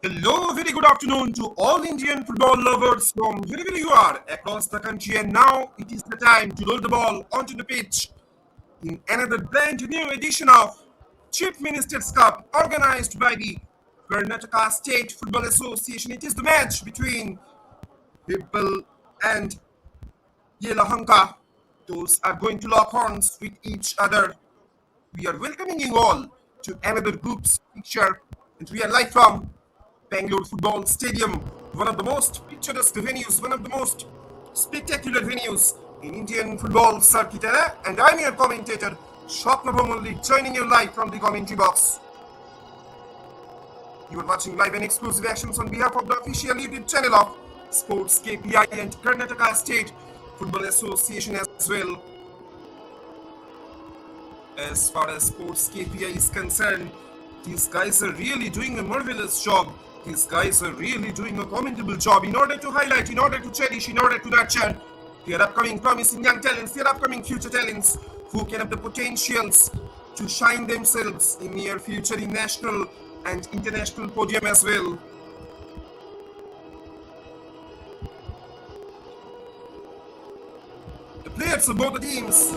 Hello, very good afternoon to all Indian football lovers from wherever you are across the country. And now it is the time to roll the ball onto the pitch in another brand new edition of Chief Minister's Cup organized by the Karnataka State Football Association. It is the match between Hebbal and Yelahanka. Those are going to lock horns with each other. We are welcoming you all to another group's picture, and we are live from Bangalore Football Stadium, one of the most picturesque venues, one of the most spectacular venues in Indian football circuit. And I'm your commentator, Swapna Bhamulli, joining you live from the commentary box. You are watching live and exclusive actions on behalf of the official YouTube channel of SportsKPI and Karnataka State Football Association as well. As far as SportsKPI is concerned, these guys are really doing a marvelous job. These guys are really doing a commendable job in order to highlight, in order to cherish, in order to nurture their upcoming promising young talents, their upcoming future talents who can have the potentials to shine themselves in near future in national and international podium as well. The players of both the teams,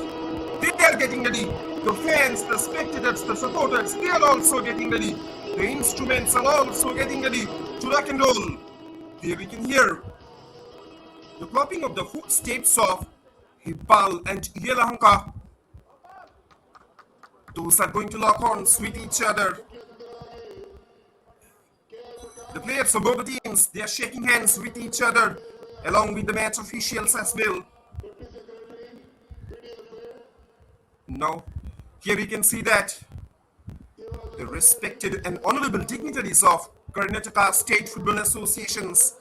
they are getting ready. The fans, the spectators, the supporters, they are also getting ready. The instruments are also getting ready to rock and roll. There we can hear the clapping of the footsteps of Hibal and Yelahanka. Those are going to lock horns with each other. The players of both the teams, they are shaking hands with each other along with the match officials as well. Now, here we can see that the respected and honorable dignitaries of Karnataka State Football Associations,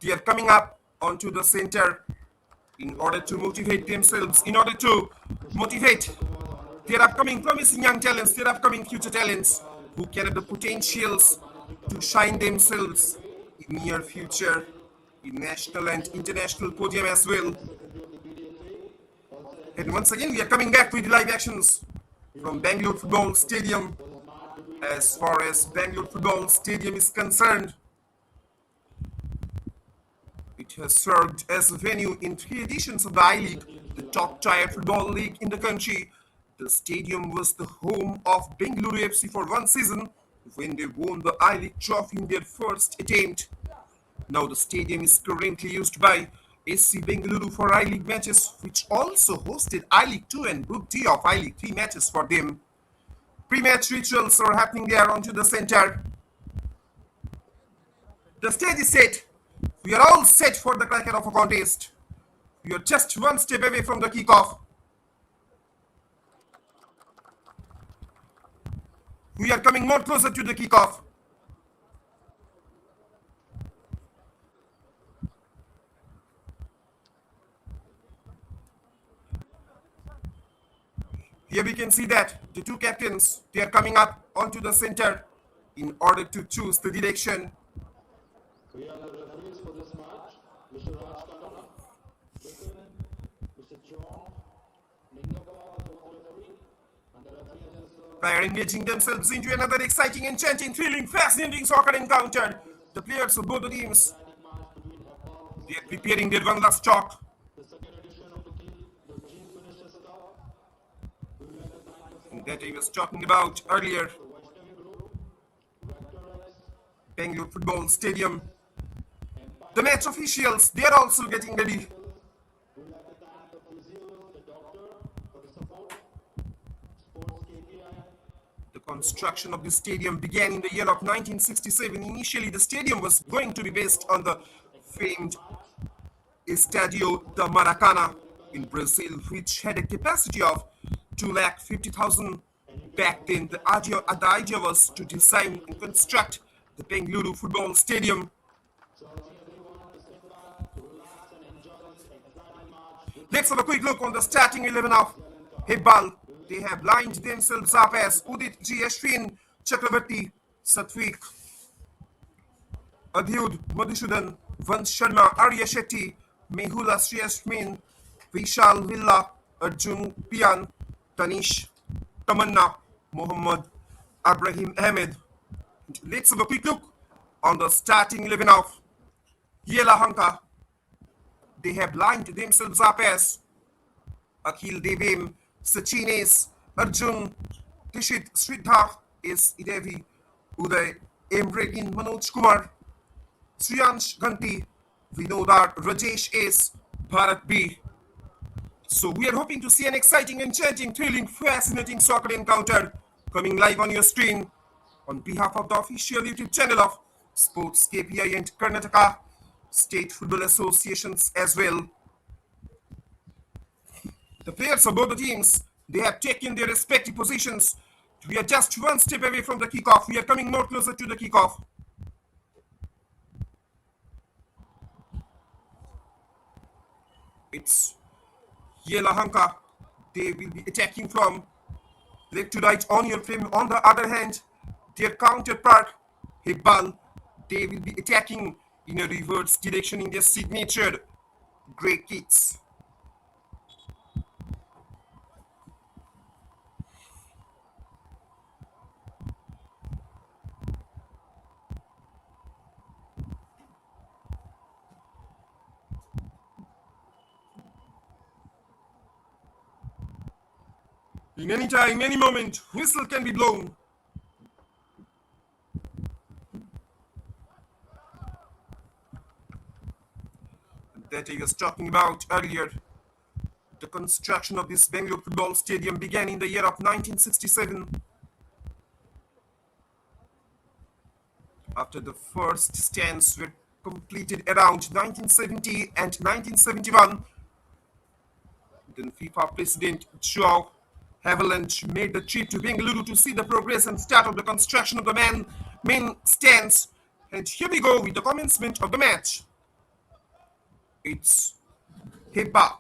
they are coming up onto the center in order to motivate themselves, in order to motivate their upcoming promising young talents, their upcoming future talents who can have the potentials to shine themselves in near future in national and international podium as well. And once again, we are coming back with live actions from Bangalore Football Stadium. As far as Bangalore Football Stadium is concerned, it has served as a venue in 3 editions of the I-League, the top tier football league in the country. The stadium was the home of Bengaluru FC for 1 season when they won the I-League trophy in their first attempt. Now the stadium is currently used by SC Bengaluru for I-League matches, which also hosted I-League 2 and Group D of I-League 3 matches for them. Pre-match rituals are happening there onto the center. The stage is set. We are all set for the cracker of a contest. We are just 1 step away from the kickoff. We are coming more closer to the kickoff. Here we can see that the 2 captains, they are coming up onto the center in order to choose the direction. We are the referees for this match, Mr. Raj Khanna, Mr. John, Lingappa, the referee, and the referee is They are engaging themselves into another exciting, enchanting, thrilling, fascinating soccer encounter. The players of both the teams, they are preparing their one last talk. the second edition of the Chief Minister's Cup. That I was talking about earlier. Bangalore Football Stadium. The match officials, they are also getting ready. The construction of the stadium began in the year of 1967. Initially, the stadium was going to be based on the famed Estadio da Maracana in Brazil, which had a capacity of 250,000. Back then, the idea was to design and construct the Bengaluru Football Stadium. Let's have a quick look on the starting 11 of Hibal. They have lined themselves up as Udit G. Ashwin, Chakravarti, Satvik, Adhyud, Madhusudan, Vansh Sharma, Arya Shetty, Mehula Shriyashmin, Vishal Villa, Arjun Pian, Tanish, Tamanna, Mohammad, Abrahim Ahmed. Let's have a quick look on the starting 11 of Yelahanka. They have lined themselves up as Akhil Devim, Sachines, Arjun, Tishit Sridhar is Idevi, Uday Emrein Manoj Kumar, Sriyansh Ganti, Vinodar Rajesh S, Bharat B. So we are hoping to see an exciting, enchanting, thrilling, fascinating soccer encounter coming live on your screen on behalf of the official YouTube channel of Sports KPI and Karnataka State Football Associations as well. The players of both the teams, they have taken their respective positions. We are just one step away from the kickoff. We are coming more closer to the kickoff. It's Yelahanka. They will be attacking from left to right on your frame. On the other hand, their counterpart, Hibal, they will be attacking in a reverse direction in their signature grey kits. In any time, any moment, whistle can be blown. That I was talking about earlier. The construction of this Bangalore football stadium began in the year of 1967. After the first stands were completed around 1970 and 1971, then FIFA President Joe Hebbal made the trip to Bengaluru to see the progress and start of the construction of the main stands. And here we go with the commencement of the match. It's Hebbal.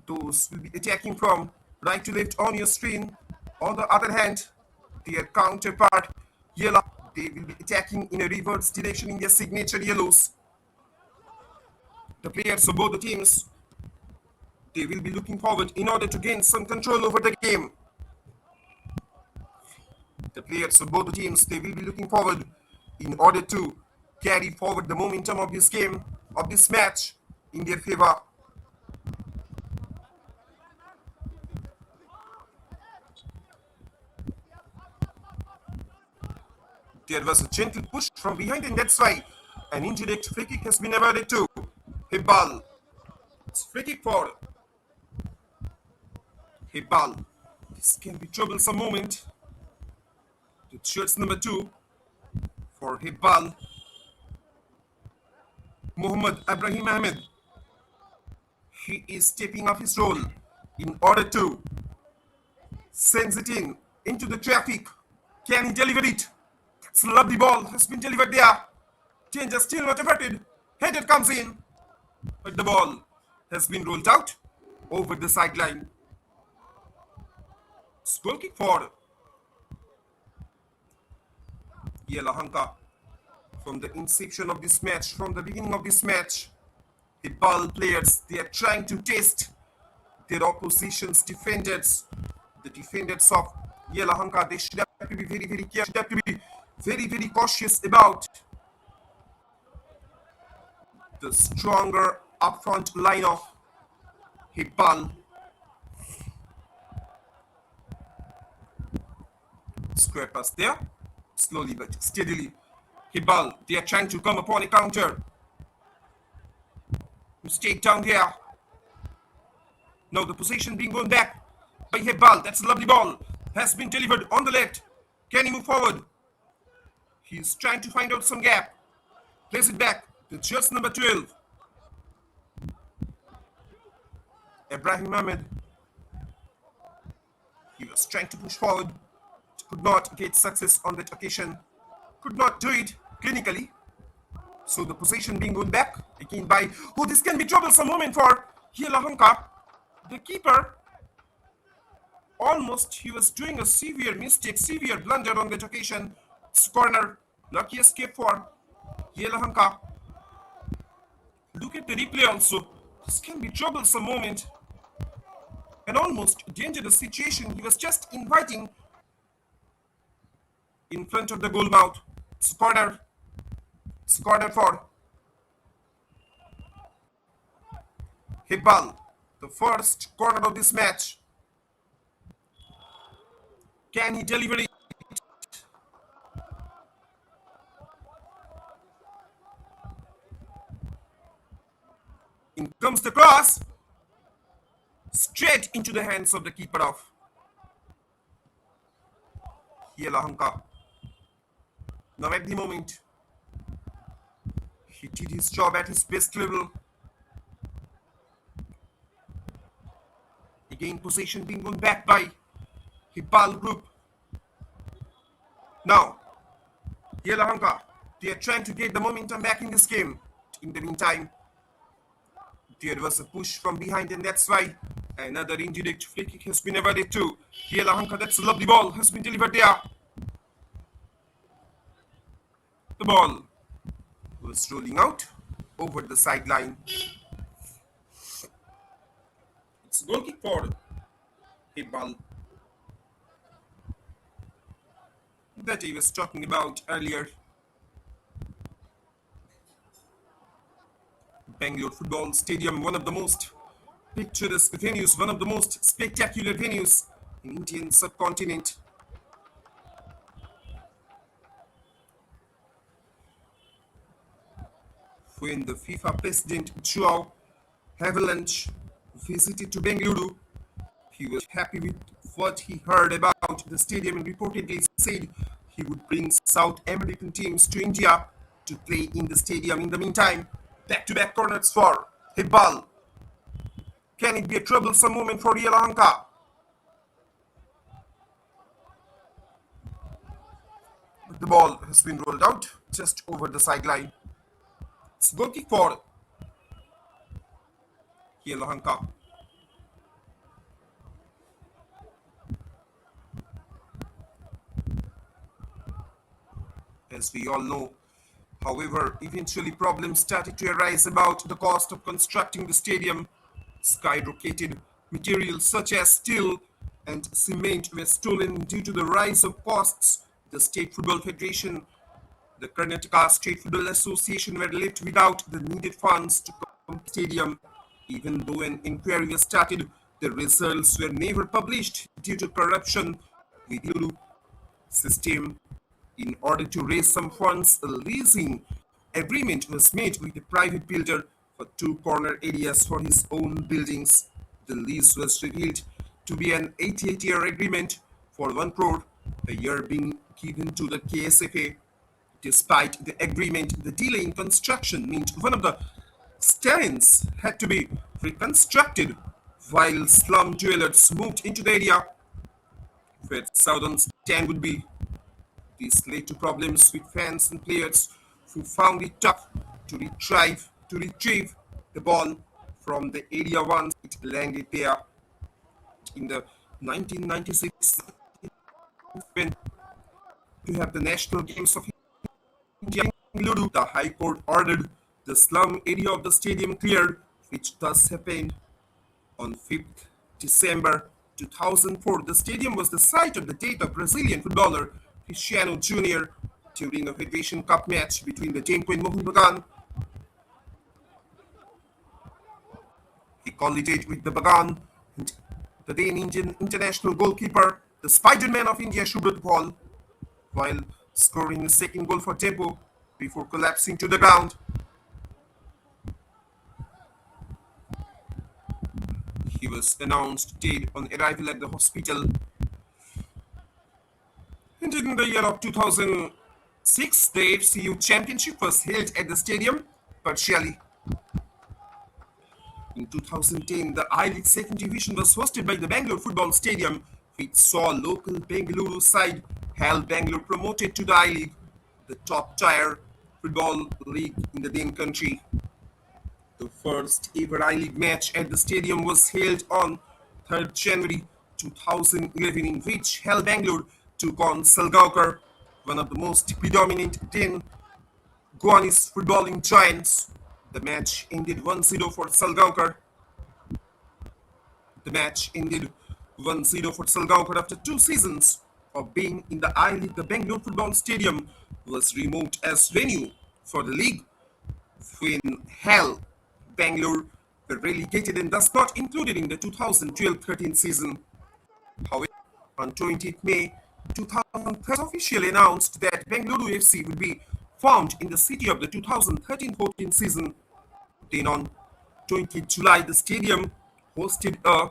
Those will be attacking from right to left on your screen. On the other hand, their counterpart, Yellow, they will be attacking in a reverse direction in their signature yellows. The players of both the teams, they will be looking forward in order to gain some control over the game. The players of both the teams, they will be looking forward in order to carry forward the momentum of this game, of this match, in their favor. There was a gentle push from behind, and that's why an indirect free kick has been awarded to Hibal. It's free kick for Hibal. This can be troublesome moment. The shirts number 2 for Hibal. Muhammad Ibrahim Ahmed. He is stepping up his role in order to send it into the traffic. Can he deliver it? It's a lovely ball has been delivered there. Danger still not averted. Header comes in, but the ball has been rolled out over the sideline. It's goal kick for Yelahanka. From the inception of this match, from the beginning of this match, the ball players, they are trying to test their opposition's defenders. The defenders of Yelahanka, they should have to be very, very careful, should have to be very, very cautious about the stronger upfront line of Hibal. Square pass there, slowly but steadily. Hibal, they are trying to come upon a counter. Mistake down here. Now the possession being gone back by Hebbal. That's a lovely ball. Has been delivered on the left. Can he move forward? He's trying to find out some gap. Place it back to just number 12. Ibrahim Ahmed. He was trying to push forward. Could not get success on that occasion. Could not do it clinically. So the possession being gone back again by, oh, this can be troublesome moment for Yelahanka. The keeper, almost he was doing a severe mistake, severe blunder on that occasion. It's corner, lucky escape for Yelahanka. Look at the replay also. This can be troublesome moment. An almost dangerous situation. He was just inviting in front of the goal mouth. It's corner. corner for Hibal. The first corner of this match. Can he deliver it? In comes the cross. Straight into the hands of the keeper of Yelahanka. Now at the moment, he did his job at his best level. Again, possession being won back by Hibal group. Now, Yelahanka, they are trying to get the momentum back in this game. In the meantime, there was a push from behind, and that's why another indirect free kick has been avoided too. Yelahanka, that's a lovely ball, has been delivered there. The ball was rolling out over the sideline. It's a goal kick for Hebbal that I was talking about earlier. Bangalore Football Stadium, one of the most picturesque venues, one of the most spectacular venues in Indian subcontinent. When the FIFA president Joao Havilland visited to Bengaluru, he was happy with what he heard about the stadium and reportedly said he would bring South American teams to India to play in the stadium. In the meantime, back-to-back corners for Hibal. Can it be a troublesome moment for Yelahanka? The ball has been rolled out just over the sideline. It's a goal kick for Yelahanka. As we all know, however, eventually problems started to arise about the cost of constructing the stadium. Skyrocketed materials such as steel and cement were stolen due to the rise of costs. The State Football Federation, the Karnataka State Football Association were left without the needed funds to complete the stadium. Even though an inquiry was started, the results were never published due to corruption within the system. In order to raise some funds, a leasing agreement was made with a private builder for two corner areas for his own buildings. The lease was revealed to be an 88-year agreement for 1 crore, a year being given to the KSFA. Despite the agreement, the delay in construction meant one of the stands had to be reconstructed while slum dwellers moved into the area where the southern stand would be. This led to problems with fans and players who found it tough to retrieve the ball from the area once it landed there. In the 1996 event to have the national games of India in Bengaluru, the High Court ordered the slum area of the stadium cleared, which thus happened on 5th December 2004. The stadium was the site of the death of Brazilian footballer Cristiano Jr. during a Federation Cup match between the Tempo and Mohun Bagan. He collided with the Bagan and the then Indian international goalkeeper, the Spider-Man of India, Subrat Paul, while scoring a second goal for Tempo before collapsing to the ground. He was announced dead on arrival at the hospital. And in the year of 2006, the FCU Championship was held at the stadium partially. In 2010, the I-League Second Division was hosted by the Bangalore Football Stadium, which saw local Bengaluru side Hebbal Bangalore promoted to the I-League, the top-tier football league in the then country. The first ever I-League match at the stadium was held on 3rd January 2011, in which Hebbal Bangalore took on Salgaonkar, one of the most predominant 10 Goanese footballing giants. The match ended 1-0 for Salgaonkar. The match ended 1-0 for Salgaonkar after 2 seasons of being in the I-League. The Bangalore Football Stadium was removed as venue for the league when Hell, Bangalore were relegated and thus not included in the 2012-13 season. However, on 20th May 2013 officially announced that Bengaluru FC would be formed in the city of the 2013-14 season. Then on 20th July, the stadium hosted a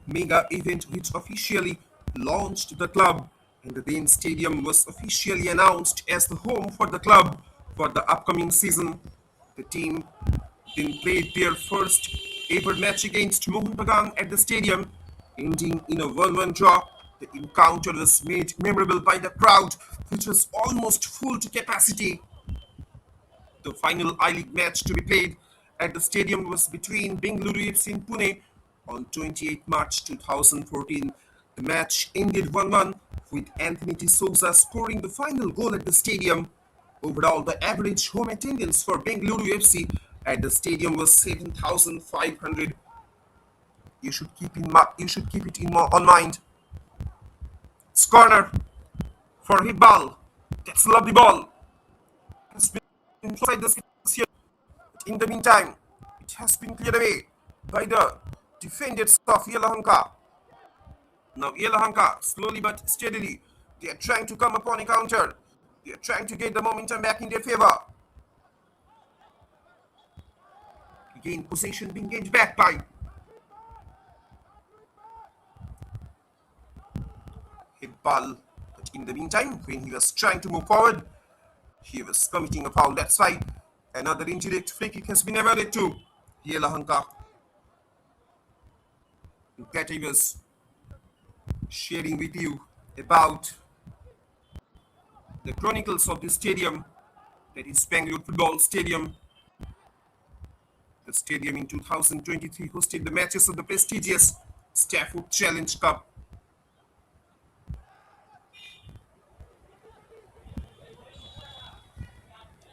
mega event which officially launched the club, and the then stadium was officially announced as the home for the club for the upcoming season. The team then played their first ever match against Mohun Bagan at the stadium, ending in a 1-1 draw. The encounter was made memorable by the crowd, which was almost full to capacity. The final I-League match to be played at the stadium was between Bengaluru FC and Pune on 28 March 2014. The match ended 1-1 with Anthony D'Souza scoring the final goal at the stadium. Overall, the average home attendance for Bengaluru FC at the stadium was 7,500. You should keep it on mind. It's corner for Hibal. That's a lovely ball. Has been inside the six here. In the meantime, it has been cleared away by the defenders of Yelahanka. Now Yelahanka, slowly but steadily, they are trying to come upon a counter. They are trying to get the momentum back in their favor. Again, possession being gained back by Hebbal. But in the meantime, when he was trying to move forward, he was committing a foul. That's why another indirect free kick has been awarded to Yelahanka. That I was sharing with you about the chronicles of the stadium, that is Bangalore Football Stadium. The stadium in 2023 hosted the matches of the prestigious Stafford Challenge Cup.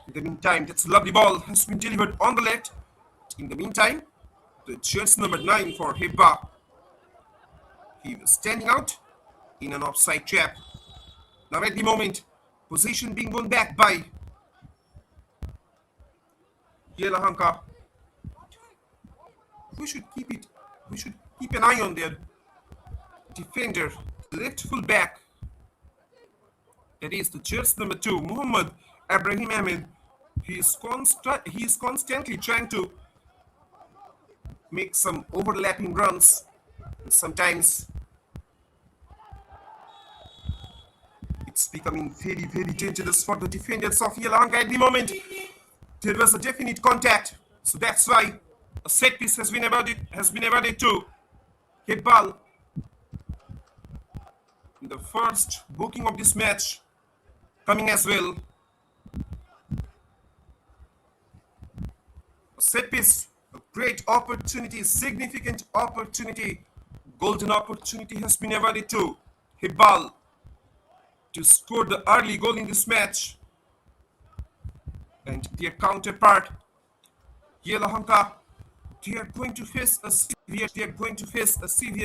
In the meantime, that lovely ball has been delivered on the left. In the meantime, the jersey number 9 for Hebbal. He was standing out in an offside trap. Now at the moment, possession being won back by Yelahanka. We should keep an eye on their defender, left full back. That is the jersey number 2, Muhammad Ibrahim Ahmed. He is constantly trying to make some overlapping runs. And sometimes it's becoming very, very dangerous for the defenders of Yelahanka at the moment. There was a definite contact, so that's why a set piece has been awarded to Hibal. In the first booking of this match coming as well. A set piece, a great opportunity, significant opportunity, golden opportunity has been awarded to Hibal to score the early goal in this match. And their counterpart, Yelahanka, they are going to face a severe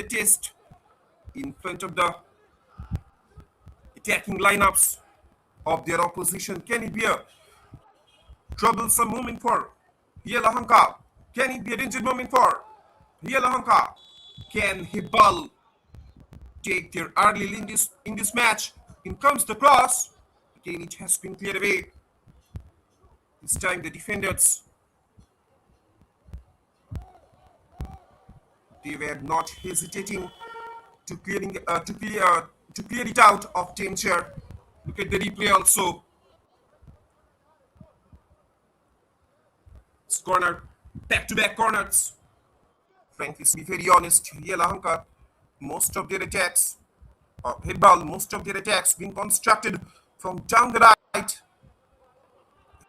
test in front of the attacking lineups of their opposition. Can it be a troublesome moment for Yelahanka? Can it be a danger moment for Yelahanka? Can Hibal take their early lead in this match? In comes the cross. Again, it has been cleared away. This time the defenders, they were not hesitating to clear it out of danger. Look at the replay also. It's corner, back-to-back corners. Frankly, to be very honest, Yelahanka, most of their attacks being constructed from down the right.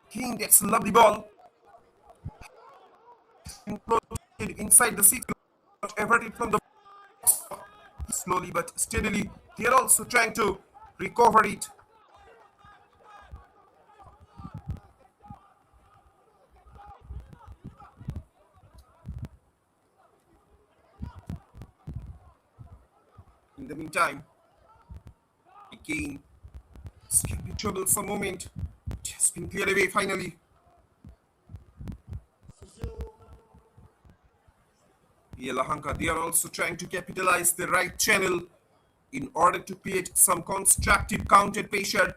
King gets a lovely ball. Inside the six, averted from the slowly but steadily. They are also trying to recover it. In the meantime, again, this can be troublesome moment been cleared away finally. Yelahanka, they are also trying to capitalize the right channel in order to create some constructive counter pressure.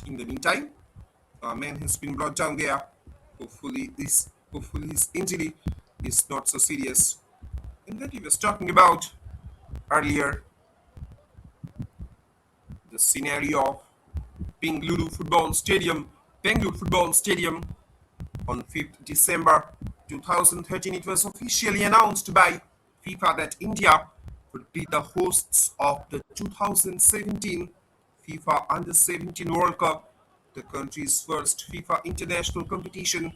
In the meantime, a man has been brought down there. Hopefully his injury is not so serious. And that he was talking about earlier, the scenario of Bengaluru Football Stadium on 5th December 2013. It was officially announced by FIFA that India would be the hosts of the 2017 FIFA Under-17 World Cup, the country's first FIFA international competition.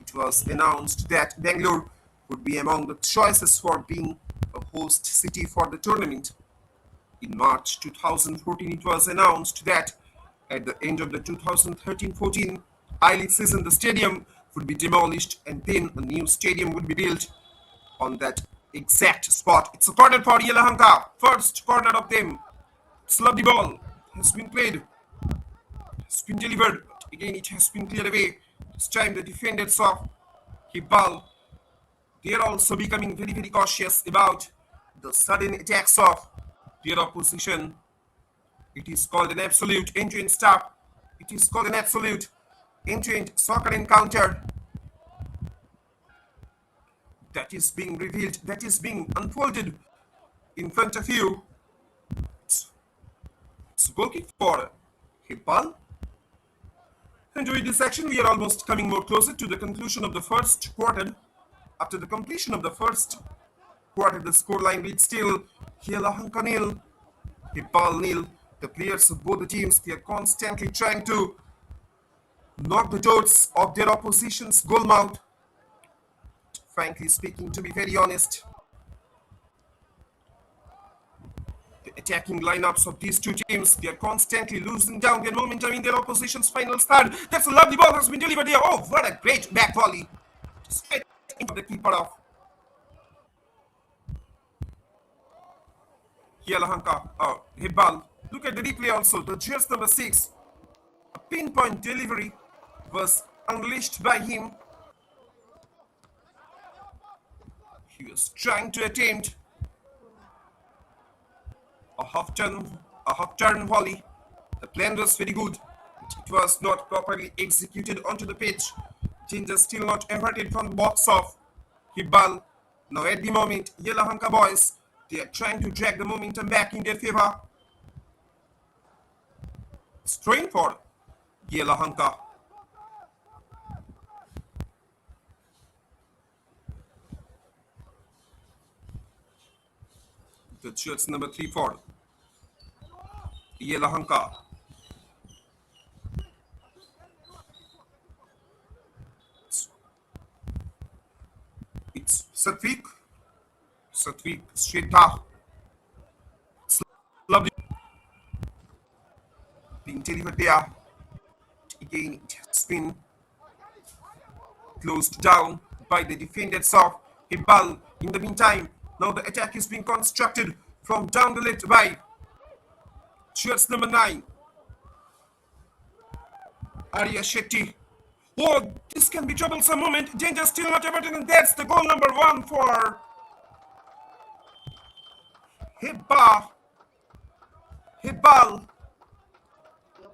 It was announced that Bangalore would be among the choices for being a host city for the tournament. In March 2014, it was announced that at the end of the 2013-14 I-League season, the stadium would be demolished and then a new stadium would be built on that exact spot. It's a corner for Yelahanka. First corner of them. It's lovely ball. Has been played. Has been delivered. But again, it has been cleared away. This time the defenders of Hibal, they are also becoming very, very cautious about the sudden attacks of their opposition. It is called an absolute end-to-end stop. It is called an absolute end-to-end soccer encounter that is being revealed, that is being unfolded in front of you. It's a goal kick for Hibal. And with this action, we are almost coming more closer to the conclusion of the first quarter. After the completion of the first quarter, the scoreline reads still Yelahanka nil, Hibal nil. The players of both the teams, they are constantly trying to knock the doors of their opposition's goal mouth. Frankly speaking, to be very honest, the attacking lineups of these two teams, they are constantly losing down their momentum in their opposition's final third. That's a lovely ball has been delivered there. Oh, what a great back volley. Straight into the keeper of Yelahanka, Hebbal. Look at the replay also. The jersey number 6, a pinpoint delivery was unleashed by him. He was trying to attempt a half-turn volley. The plan was very good. It was not properly executed onto the pitch. Danger still not averted from the box of Hibal. Now at the moment, Yelahanka boys, they are trying to drag the momentum back in their favor. Strain for Yelahanka. The shirts number 3 for Yelahanka. It's Satvik Shrita. It's lovely. Being delivered there. Again, it has been closed down by the defenders of Hibal. In the meantime, now the attack is being constructed from down the left by shirts number 9, Arya Shetty. Oh, this can be troublesome moment. Danger still not averted, and that's the goal number 1 for Hibal.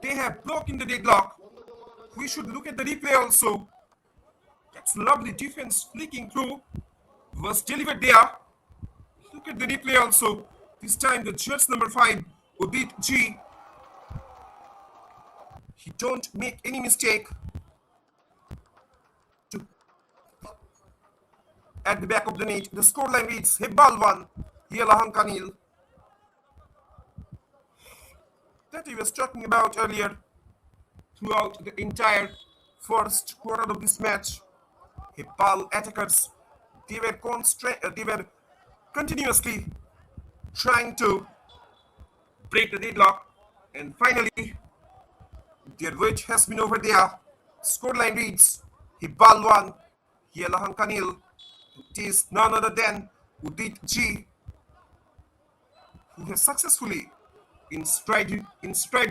They have broken the deadlock. We should look at the replay also. That's lovely defense flicking through. Was delivered there. Look at the replay also. This time the judge number 5, Udit G. He don't make any mistake. At the back of the net, the scoreline reads Hebbal 1, Yelahanka nil. That he was talking about earlier. Throughout the entire first quarter of this match, Hebbal attackers, they were continuously trying to break the deadlock, and finally their wait has been over there. Scoreline reads Hibal 1, Yelahanka nil. It is none other than Udit G, who has successfully inscribed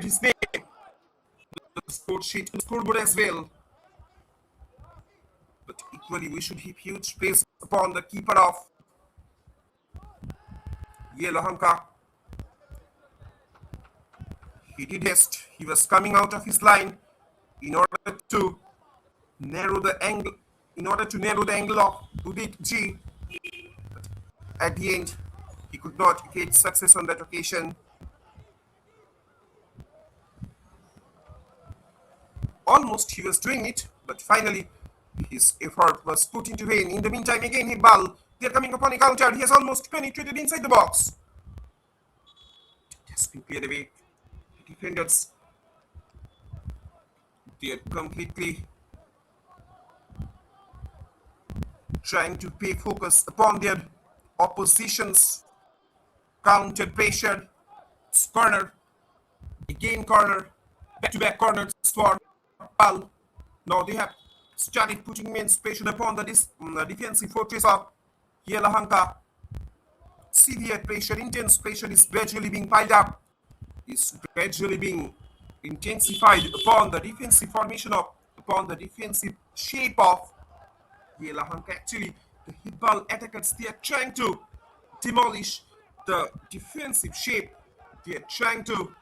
his name on the score sheet, on the scoreboard as well. But equally, we should heap huge praise upon the keeper of Yelahanka. He did best. He was coming out of his line in order to narrow the angle, of Udit G. At the end, he could not get success on that occasion. Almost he was doing it, but finally his effort was put into vain. In the meantime, again Hibal, they're coming upon a counter. He has almost penetrated inside the box. It has been cleared away. The defenders, they are completely trying to pay focus upon their opposition's counter pressure. It's corner, again corner, back-to-back corners for Hibal. Now they have started putting immense pressure upon the defensive fortress of Yelahanka. Severe pressure, intense pressure is gradually being piled up, is gradually being intensified upon the defensive formation of, upon the defensive shape of Yelahanka. Actually, the Hibal attackers, they are trying to demolish the defensive shape. They are trying to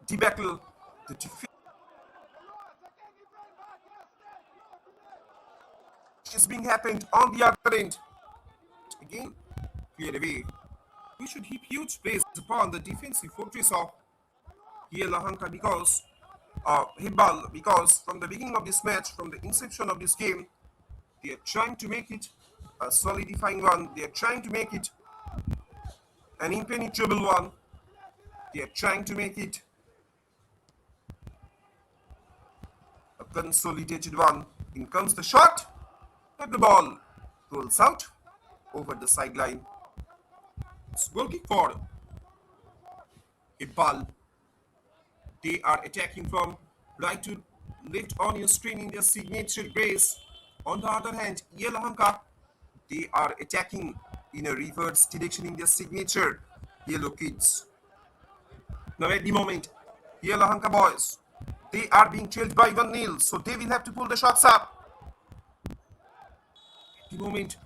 debattle the defense is being happened on the other end. Again, cleared away. We should heap huge praise upon the defensive fortress of Yelahanka because Hibal, because from the beginning of this match, from the inception of this game, they are trying to make it a solidifying one. They are trying to make it an impenetrable one. They are trying to make it a consolidated one. In comes the shot, but the ball rolls out over the sideline. It's goal kick for Hibal. They are attacking from right to left on your screen in their signature brace. On the other hand, Yelahanka, they are attacking in a reverse direction in their signature yellow kids. Now at the moment, Yelahanka boys, they are being trailed by 1-0, so they will have to pull the shots up. At the moment,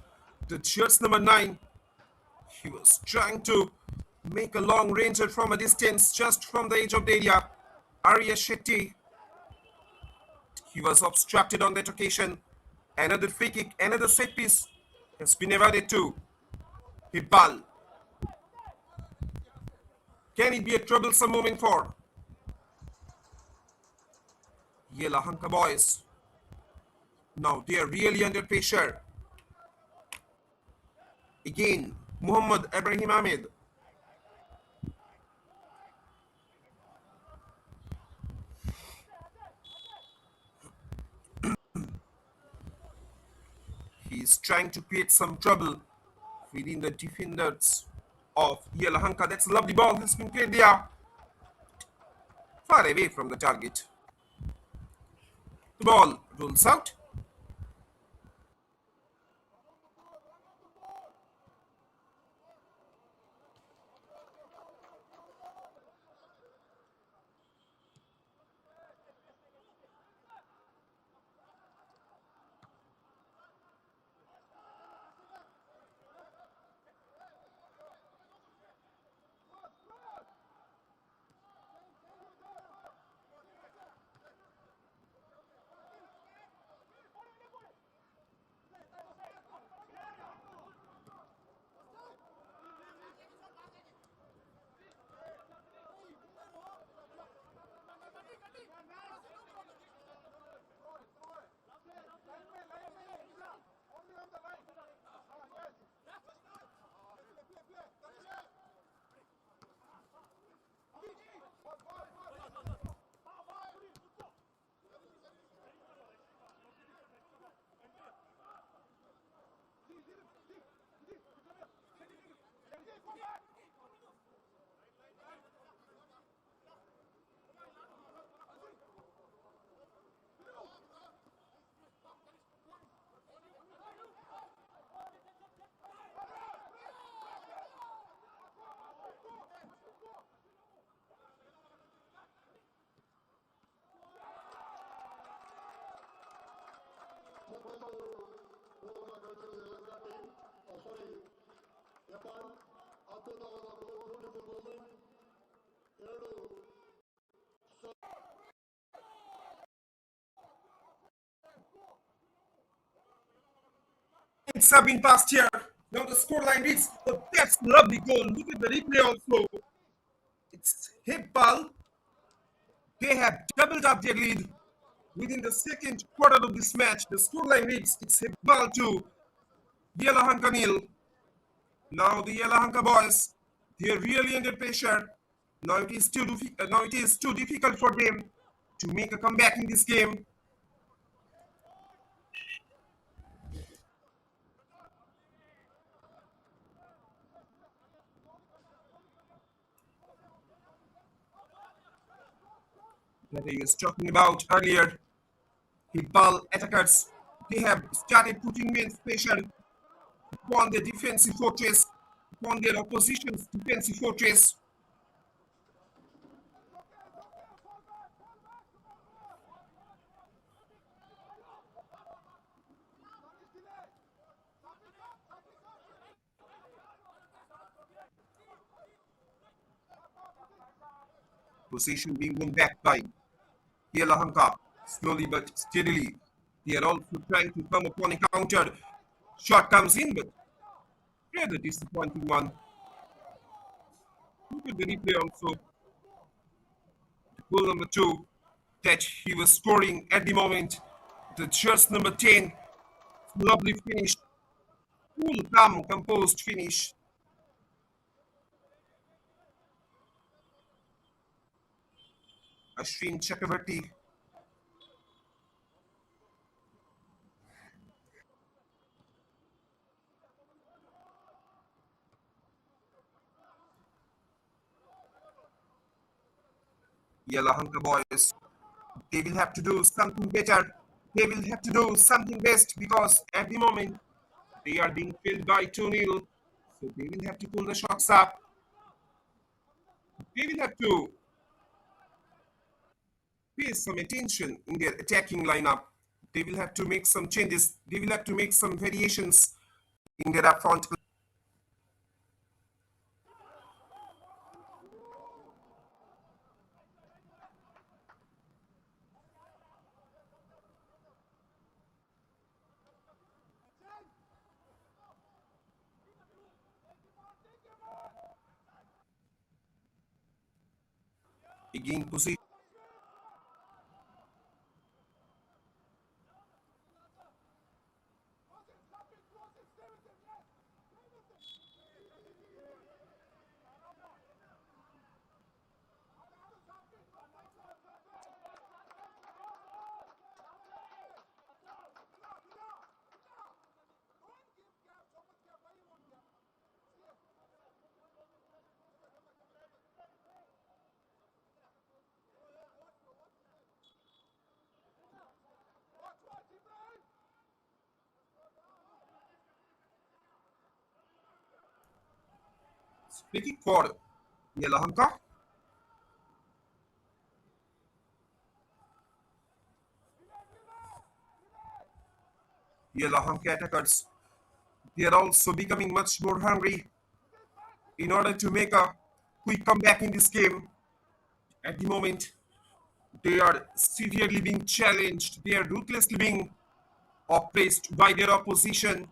the shirts number 9, he was trying to make a long ranger from a distance, just from the edge of the area. Arya Shetty, he was obstructed on that occasion. Another free kick, another set piece has been avoided to Hibal. Can it be a troublesome moment for Yelahanka boys? Now they are really under pressure. Again, Muhammad Ibrahim Ahmed. He is trying to create some trouble within the defenders of Yelahanka. That's a lovely ball. Has been played there. Far away from the target. The ball rolls out. Hebbal, ಅದ್ಭುತವಾದ beautiful bowling, ಎರಡು It's have been passed here. Now the scoreline reads, but that's lovely goal. Look at the replay also. It's Hebbal. They have doubled up their lead within the second quarter of this match. The scoreline reads, it's Hebbal 2, Yelahanka nil. Now the Yelahanka boys, they are really under pressure. Now now it is too difficult for them to make a comeback in this game. That I was talking about earlier, Hibal attackers, they have started putting immense pressure upon the defensive fortress, upon their opposition's defensive fortress. Possession being won back by Yelahanka, slowly but steadily. They are also trying to come upon a counter. Shot comes in, but rather disappointing one. Look at the replay also. Goal number 2 that he was scoring at the moment. The jersey number 10. Lovely finish. Cool, calm, composed finish. Ashwin Chakravarti. Yelahanka boys, they will have to do something better. They will have to do something best because at the moment they are being filled by 2-0. So they will have to pull the shots up. They will have to pay some attention in their attacking lineup. They will have to make some changes. They will have to make some variations in their up front. Again, position. Speaking for Yelahanka. Yelahanka attackers, they are also becoming much more hungry in order to make a quick comeback in this game. At the moment, they are severely being challenged. They are ruthlessly being oppressed by their opposition.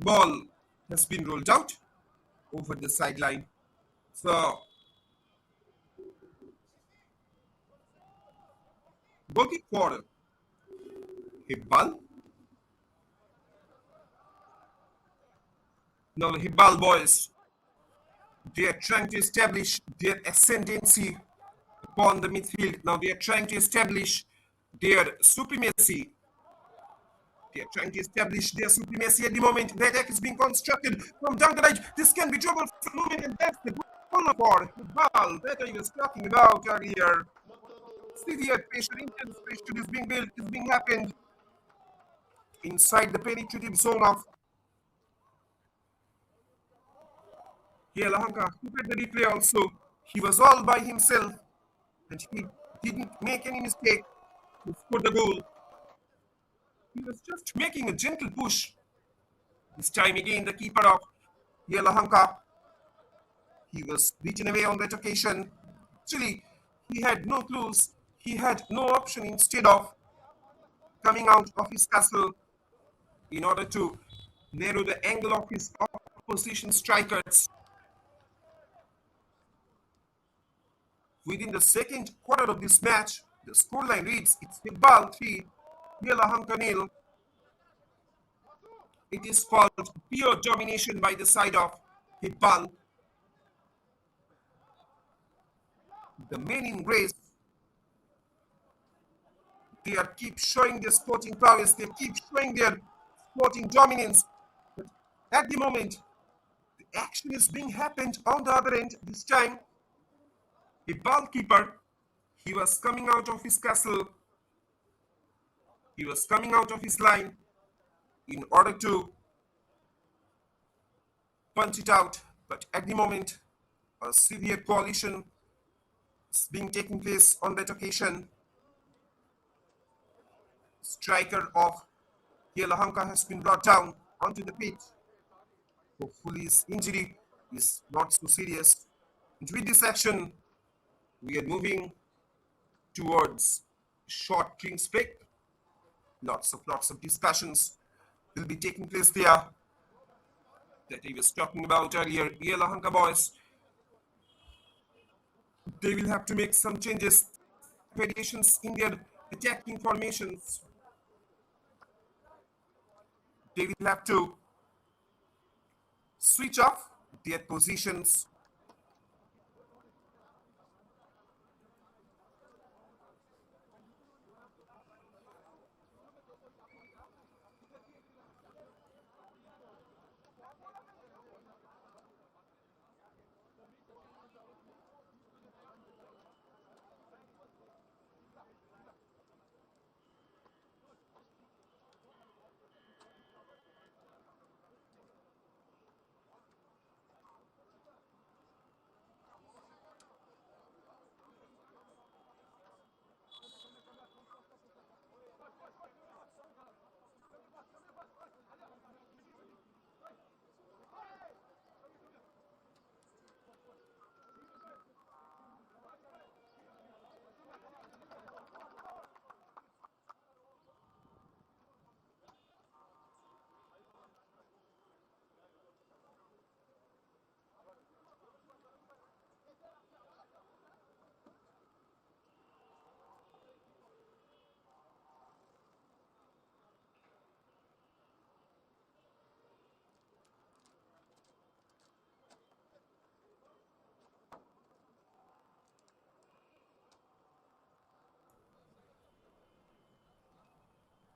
Ball has been rolled out over the sideline. So, goal kick for Hibal. Now, the Hibal boys, they are trying to establish their ascendancy upon the midfield. Now, they are trying to establish their supremacy. They are trying to establish their supremacy at the moment. The attack is being constructed from down the right. This can be trouble for the moment, and that's the goal for Hibal that I was talking about earlier. Severe pressure, intense pressure is being built, is being happened. inside the penetrative zone of Yelahanka. Look at the replay also. He was all by himself and he didn't make any mistake to score the goal. He was just making a gentle push. This time again, the keeper of Yelahanka, he was beaten away on that occasion. Actually, he had no clues. He had no option instead of coming out of his castle in order to narrow the angle of his opposition strikers. Within the second quarter of this match, the scoreline reads it's Hibal 3, Yelahanka nil. It is called pure domination by the side of Hibal. The men in grace, they are keep showing their sporting prowess, they keep showing their sporting dominance. But at the moment, the action is being happened on the other end. This time, a ball keeper, he was coming out of his castle, he was coming out of his line in order to punch it out. But at the moment, a severe coalition is being taking place on that occasion. Striker of Yelahanka has been brought down onto the pitch. Hopefully his injury is not so serious. And with this action, we are moving towards short drinks break. Lots of discussions will be taking place there that I was talking about earlier. Yelahanka boys, they will have to make some changes, variations in their attacking formations. They will have to switch off their positions.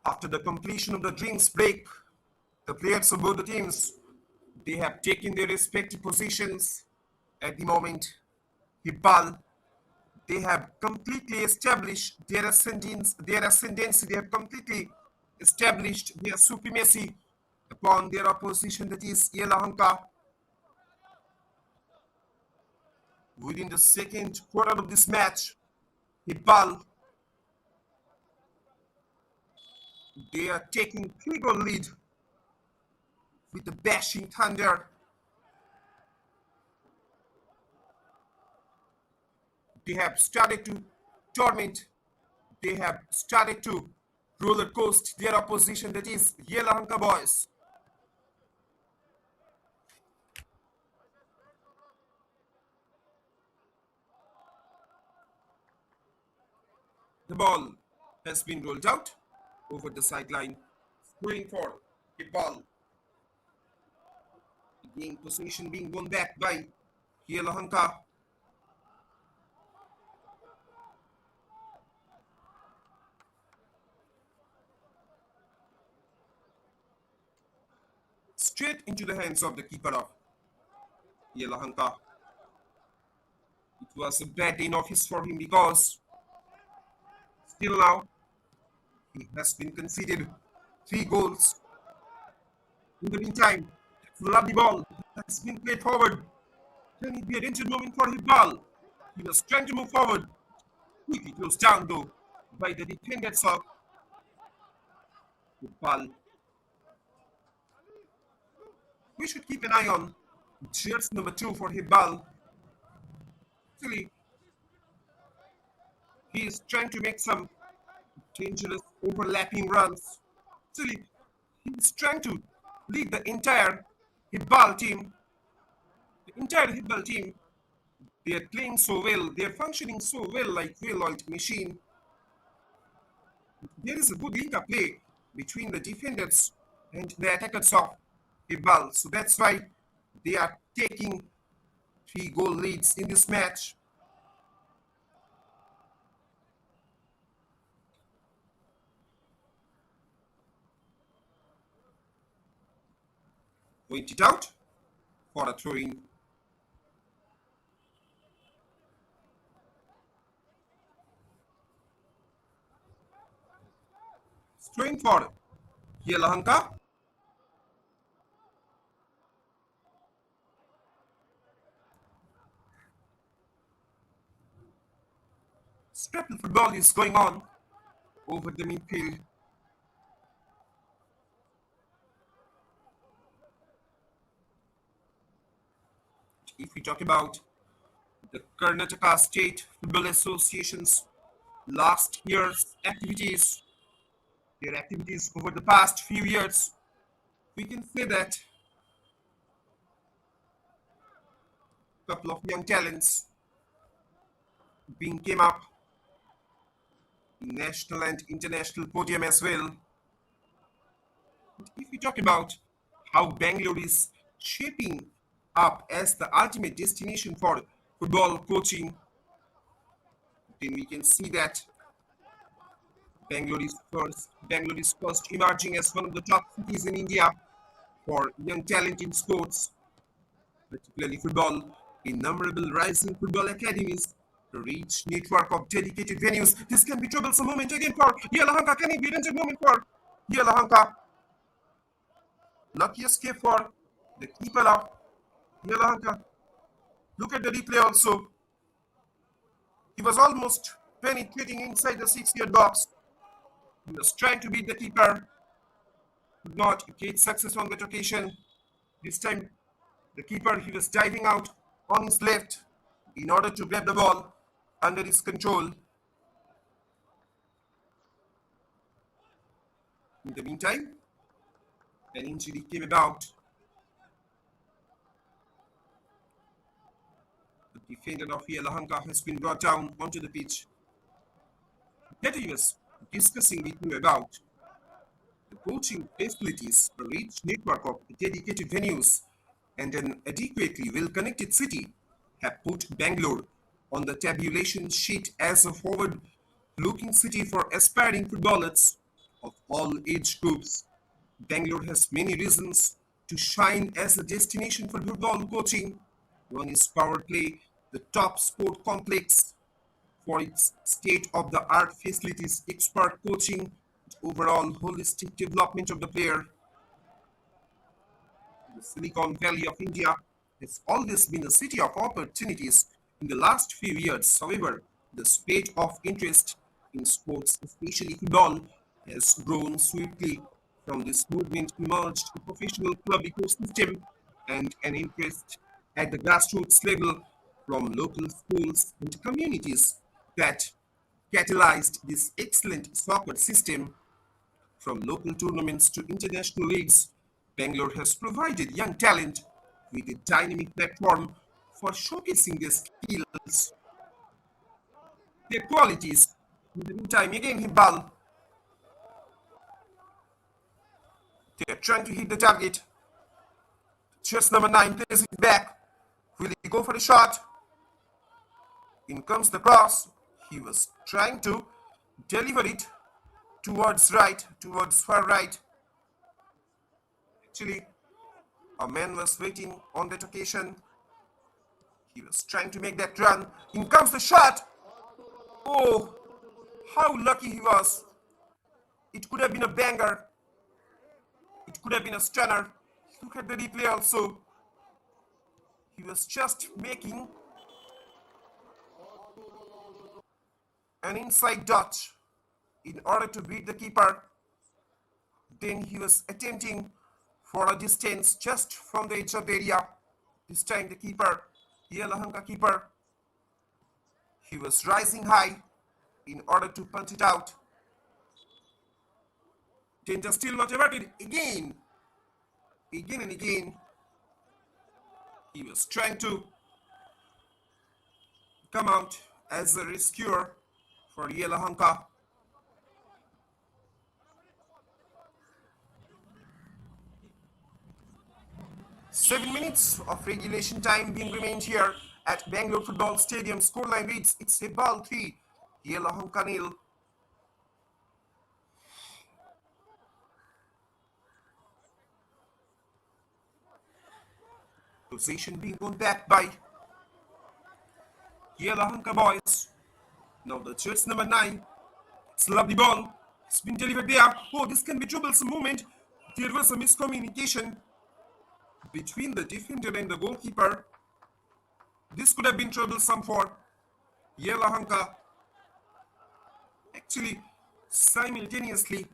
After the completion of the drinks break, the players of both the teams, they have taken their respective positions. At the moment, Hibal, they have completely established their ascendancy, they have completely established their supremacy upon their opposition, that is Yelahanka. Within the second quarter of this match, Hibal, they are taking 3-goal lead with the bashing thunder. They have started to torment, they have started to roller coast their opposition, that is Yelahanka boys. The ball has been rolled out over the sideline, scoring for Hibal. Being possession being won back by Yelahanka. Straight into the hands of the keeper of Yelahanka. It was a bad day in office for him because still now he has been conceded 3 goals. In the meantime, the lovely ball has been played forward. Can it be a danger moment for Hibal? He was trying to move forward. Quickly closed down though by the defenders of Hibal. We should keep an eye on jersey number 2 for Hibal. Actually, he is trying to make some dangerous overlapping runs. Actually, he is trying to lead the entire Hibal team. The entire Hibal team, they are playing so well, they are functioning so well like well-oiled machine. There is a good link-up play between the defenders and the attackers of Hibal. So that's why they are taking 3-goal leads in this match. Point it out for a throw-in. Throw-in for Yelahanka. Scrapple football is going on over the midfield. If we talk about the Karnataka State Football Association's last year's activities, their activities over the past few years, we can say that a couple of young talents being came up in national and international podium as well. If we talk about how Bangalore is shaping up as the ultimate destination for football coaching, then we can see that Bangalore is first emerging as one of the top cities in India for young talent in sports, particularly football. Innumerable rising football academies, a rich network of dedicated venues. This can be troublesome moment again for Yelahanka. Can it be a danger moment for Yelahanka? Lucky escape for the keeper of Yelahanka. Look at the replay also. He was almost penetrating inside the 6-yard box. He was trying to beat the keeper. Could not get success on that occasion. This time, the keeper, he was diving out on his left in order to grab the ball under his control. In the meantime, an injury came about. The defender of Yelahanka has been brought down onto the pitch. That he was discussing with me about the coaching facilities, a rich network of dedicated venues, and an adequately well-connected city have put Bangalore on the tabulation sheet as a forward-looking city for aspiring footballers of all age groups. Bangalore has many reasons to shine as a destination for football coaching. One is Power Play, the top sport complex, for its state-of-the-art facilities, expert coaching, and overall holistic development of the player. The Silicon Valley of India has always been a city of opportunities. In the last few years, however, the spate of interest in sports, especially football, has grown swiftly. From this movement emerged a professional club ecosystem and an interest at the grassroots level from local schools and communities that catalyzed this excellent soccer system. From local tournaments to international leagues, Bangalore has provided young talent with a dynamic platform for showcasing their skills, their qualities. In the meantime, again, Hibal, they are trying to hit the target. Just number 9 plays it back. Will he go for the shot? In comes the cross. He was trying to deliver it towards right, towards far right. Actually, a man was waiting on that occasion. He was trying to make that run. In comes the shot. Oh, how lucky he was. It could have been a banger. It could have been a stunner. Look at the replay also. He was just making an inside dot in order to beat the keeper. Then he was attempting for a distance just from the edge of the area. This time the keeper, Yelahanka keeper, he was rising high in order to punch it out. Danger still not averted. Again and again. He was trying to come out as a rescuer for Yelahanka. 7 minutes of regulation time being remained here at Bangalore Football Stadium. Scoreline reads, it's Hebbal 3, Yelahanka 0. Possession being won back by Yelahanka boys. Now the jersey number 9. It's a lovely ball. It's been delivered there. Oh, this can be troublesome moment. There was a miscommunication between the defender and the goalkeeper. This could have been troublesome for Yelahanka. Actually, simultaneously,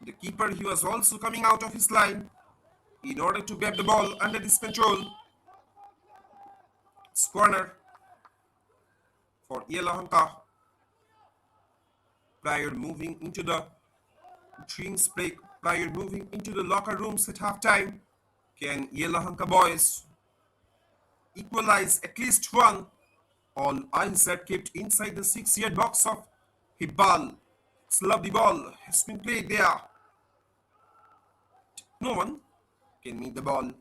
the keeper, he was also coming out of his line in order to get the ball under his control. It's corner for Yelahanka. Prior moving into the drinks break, prior moving into the locker rooms at halftime, can Yelahanka boys equalize at least one? All eyes are kept inside the 6-yard box of Hibal. It's lovely ball has been played there. No one can meet the ball.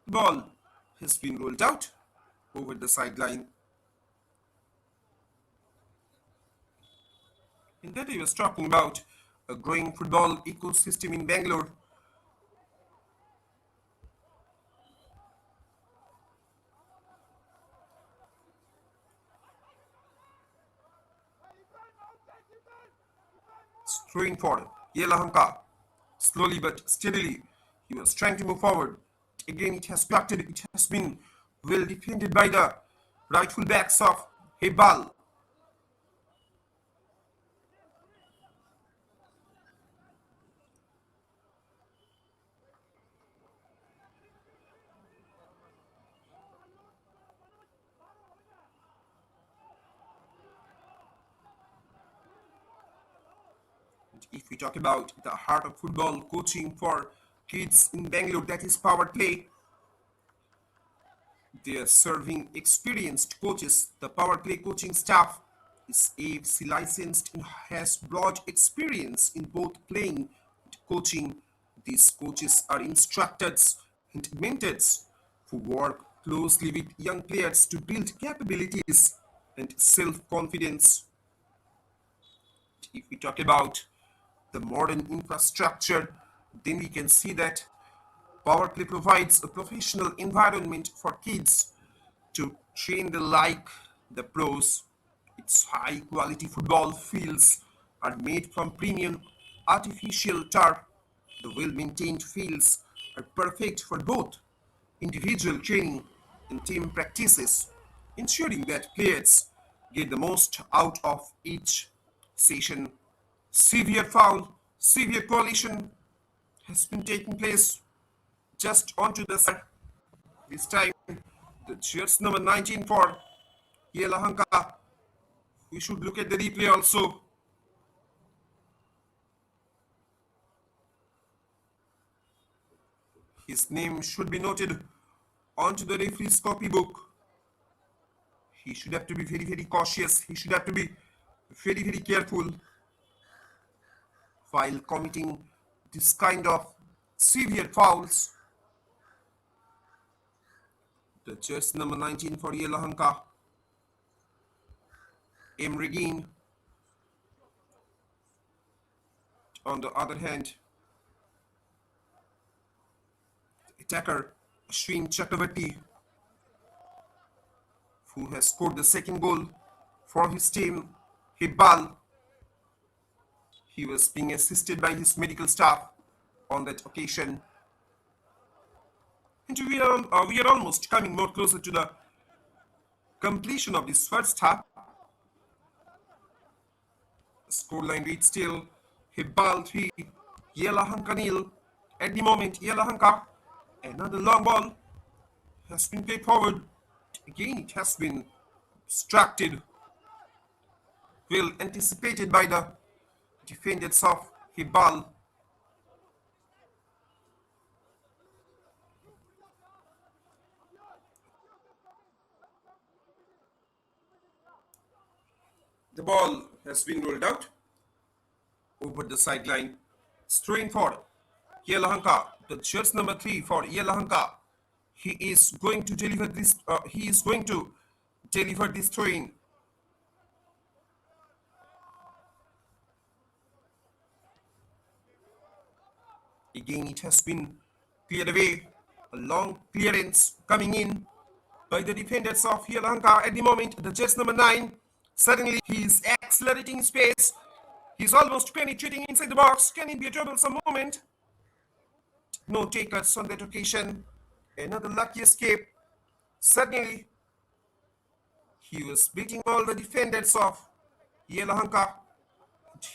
The ball has been rolled out over the sideline. And that he was talking about a growing football ecosystem in Bangalore. It's throwing for Yelahanka. Slowly but steadily, he was trying to move forward. Again, it has blocked. It has been well defended by the rightful backs of Hebbal. If we talk about the heart of football coaching for kids in Bangalore, that is power play. They are serving experienced coaches. The power play coaching staff is AFC licensed and has broad experience in both playing and coaching. These coaches are instructors and mentors who work closely with young players to build capabilities and self-confidence. If we talk about the modern infrastructure, then we can see that power play provides a professional environment for kids to train like the pros. Its high quality football fields are made from premium artificial turf. The well maintained fields are perfect for both individual training and team practices, ensuring that players get the most out of each session. Severe foul, severe collision has been taking place just onto the side. This time, the jersey number 19 for Yelahanka. We should look at the replay also. His name should be noted onto the referee's copybook. He should have to be very, very cautious. He should have to be very, very careful while committing this kind of severe fouls. The jersey number 19 for Yelahanka, Emregin. On the other hand, the attacker Ashwin Chakravarti, who has scored the second goal for his team, Hibal. He was being assisted by his medical staff. on that occasion. And we are almost coming more closer to the completion of this first half. Scoreline reads still Hebbal 3, Yelahanka nil. At the moment, Yelahanka, another long ball has been played forward. Again, it has been obstructed, well anticipated by the defenders of Hibal. The ball has been rolled out over the sideline. Throwing for Yelahanka, the jersey number 3 for Yelahanka. He is going to deliver this. He is going to deliver this throw-in. Again, it has been cleared away. A long clearance coming in by the defenders of Yelahanka. At the moment, the jersey number 9. Suddenly, he is accelerating space. He's almost penetrating inside the box. Can it be a troublesome moment? No takers on that occasion. Another lucky escape. Suddenly, he was beating all the defenders of Yelahanka.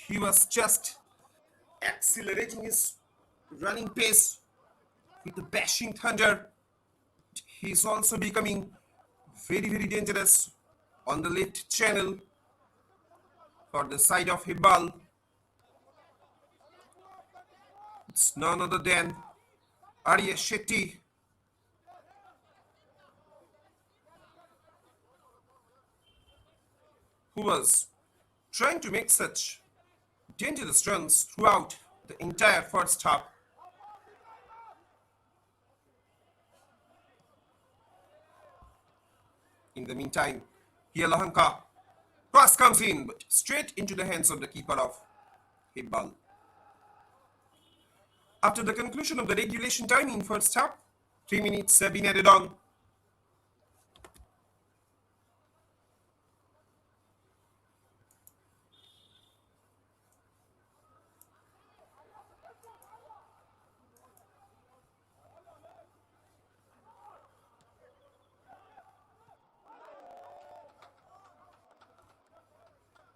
He was just accelerating his running pace with the bashing thunder. He's also becoming very, very dangerous on the left channel for the side of Hibal. It's none other than Arya Shetty, who was trying to make such dangerous runs throughout the entire first half. In the meantime, Yelahanka cross comes in, but straight into the hands of the keeper of Hibal. After the conclusion of the regulation time in first half, 3 minutes have been added on.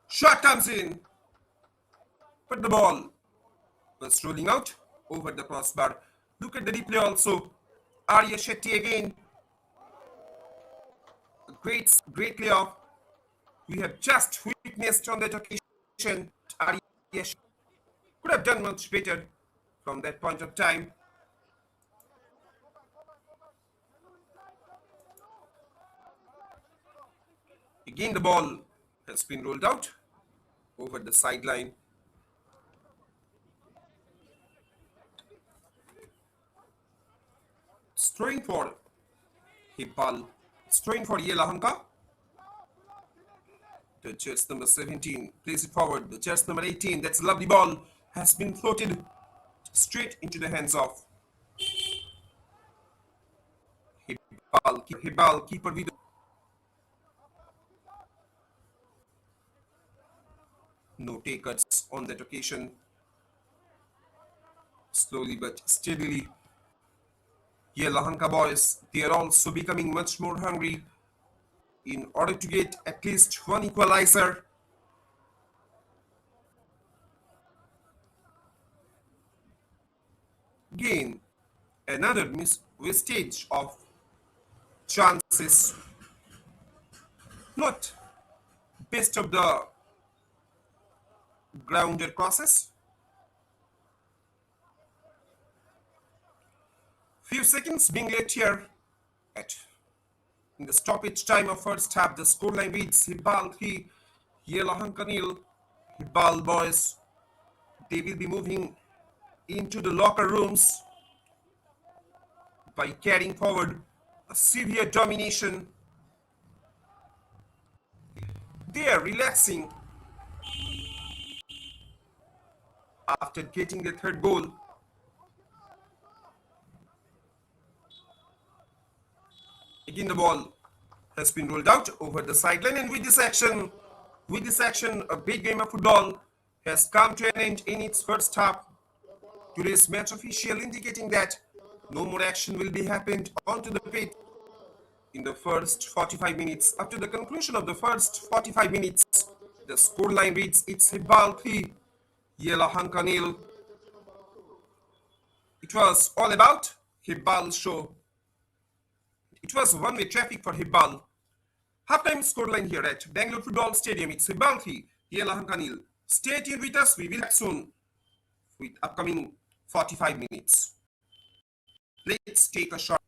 Shot comes in, but the ball was rolling out over the crossbar. Look at the replay also. Arya Shetty again. A great playoff. We have just witnessed on that occasion. Arya Shetty could have done much better from that point of time. Again, the ball has been rolled out over the sideline. Throwing for Hibal. Throwing for Yelahanka. The jersey number 17 plays it forward. The jersey number 18, that's a lovely ball, has been floated straight into the hands of Hibal. Hibal, keeper with no takers on that occasion. Slowly but steadily, Yelahanka boys, they are also becoming much more hungry in order to get at least one equalizer. Again, another wastage of chances. Not best of the grounder crosses. Few seconds being left here in the stoppage time of first half. The scoreline reads Hibal 3, Yelahanka nil. Hibal boys, they will be moving into the locker rooms by carrying forward a severe domination. They are relaxing after getting the third goal. Again, the ball has been rolled out over the sideline, and with this action, a big game of football has come to an end in its first half. Today's match official indicating that no more action will be happened onto the pitch in the first 45 minutes. After the conclusion of the first 45 minutes, the scoreline reads it's Hebbal 3, Yelahanka nil. It was all about Hibal show. It was one-way traffic for Hibal. Halftime scoreline here at Bangalore Football Stadium. It's Hibal 3, Yelahanka nil. Stay tuned with us. We will back soon with upcoming 45 minutes. Let's take a short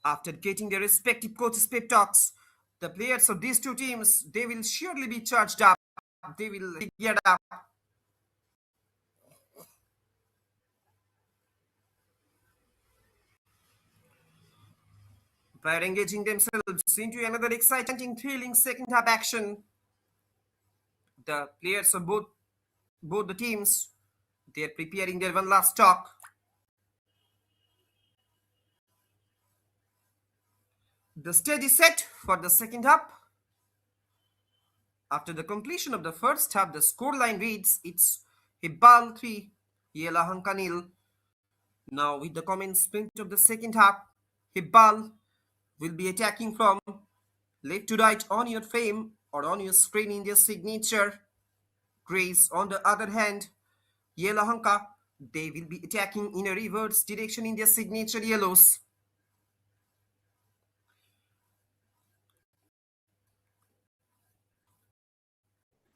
After getting their respective coaches' pep talks, the players of these two teams, they will surely be charged up. They will get up. Prior engaging themselves into another exciting, thrilling second half action, the players of both the teams, they are preparing their one last talk. The stage is set for the second half. After the completion of the first half, the scoreline reads it's Hibal 3, Yelahanka nil. Now, with the commencement of the second half, Hibal will be attacking from left to right on your frame or on your screen in their signature. Grace, on the other hand, Yelahanka, they will be attacking in a reverse direction in their signature yellows.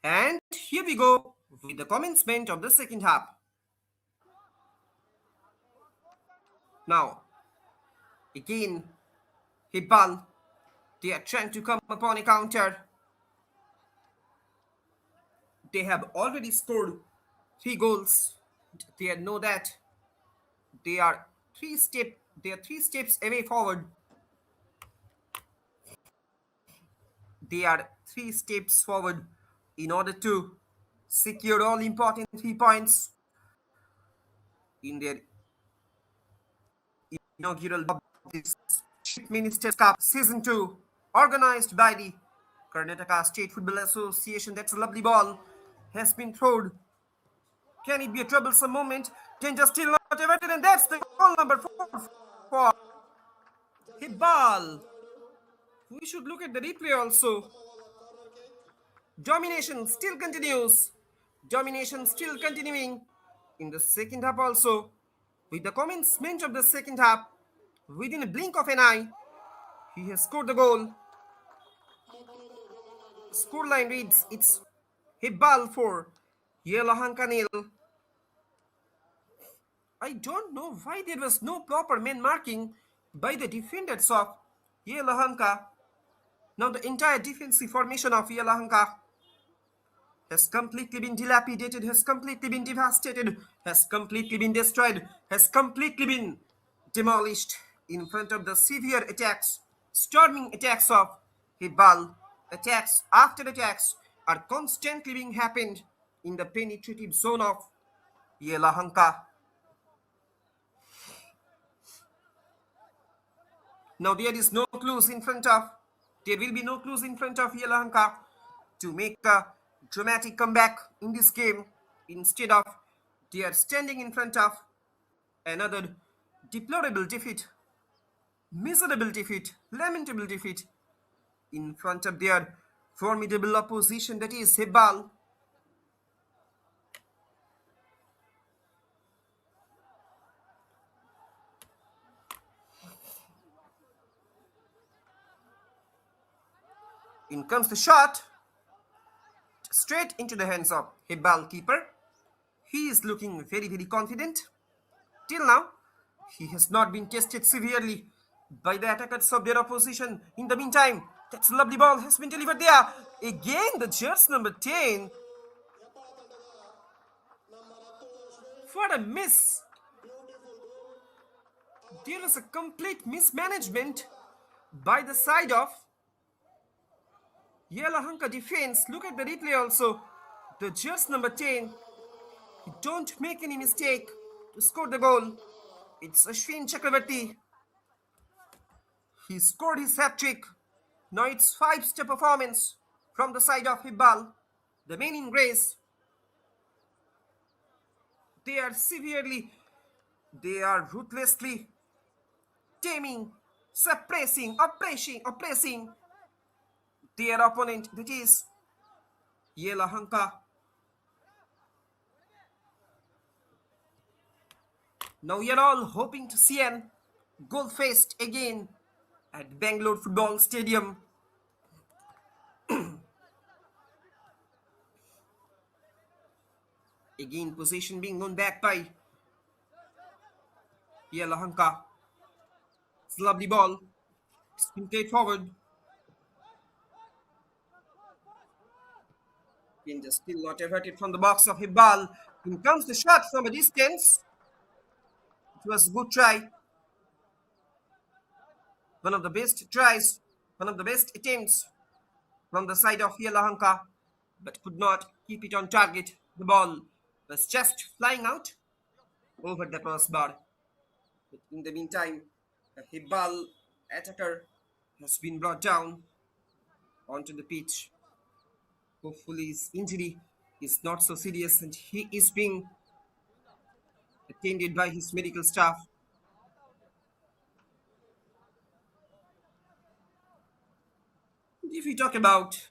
And here we go with the commencement of the second half. Now, again, Hibal, they are trying to come upon a counter. They have already scored 3 goals. They know that they are 3 steps away forward. They are 3 steps forward in order to secure all important 3 points in their inaugural this Chief Minister's Cup Season 2, organized by the Karnataka State Football Association. That's a lovely ball, has been thrown. Can it be a troublesome moment? Danger still not averted, and that's the goal number 4 for Hibal. We should look at the replay also. Domination still continues. Domination still continuing in the second half also. With the commencement of the second half, within a blink of an eye, he has scored the goal. Scoreline reads it's Hebbal 4, Yelahanka nil. I don't know why there was no proper man marking by the defenders of Yelahanka. Now the entire defensive formation of Yelahanka has completely been dilapidated, has completely been devastated, has completely been destroyed, has completely been demolished in front of the severe attacks, storming attacks of Hibal. Attacks after attacks are constantly being happened in the penetrative zone of Yelahanka. Now there is no clues in front of, there will be no clues in front of Yelahanka to make a dramatic comeback in this game. Instead of, they are standing in front of another deplorable defeat, miserable defeat, lamentable defeat in front of their formidable opposition, that is Hebbal. In comes the shot, straight into the hands of Hebbal keeper. He is looking very, very confident. Till now, he has not been tested severely by the attackers of their opposition. In the meantime, that lovely ball has been delivered there. Again, the jersey number 10. What a miss. There is a complete mismanagement by the side of Yelahanka defense. Look at the replay also. The jersey number 10. Don't make any mistake to score the goal. It's Ashwin Chakravarti. He scored his hat-trick. Now it's 5-step performance from the side of Hibal. The men in grace, they are ruthlessly taming, suppressing, oppressing their opponent, that is Yelahanka. Now we are all hoping to see an goal fest again at Bangalore Football Stadium. Again, possession being won back by Yelahanka. It's a lovely ball. Spin played forward. Pin just still not averted from the box of Hibal. In comes the shot from a distance. It was a good try. One of the best tries, one of the best attempts from the side of Yelahanka, but could not keep it on target. The ball was just flying out over the crossbar. But in the meantime, the Hibal attacker has been brought down onto the pitch. Hopefully, his injury is not so serious and he is being attended by his medical staff. If we talk about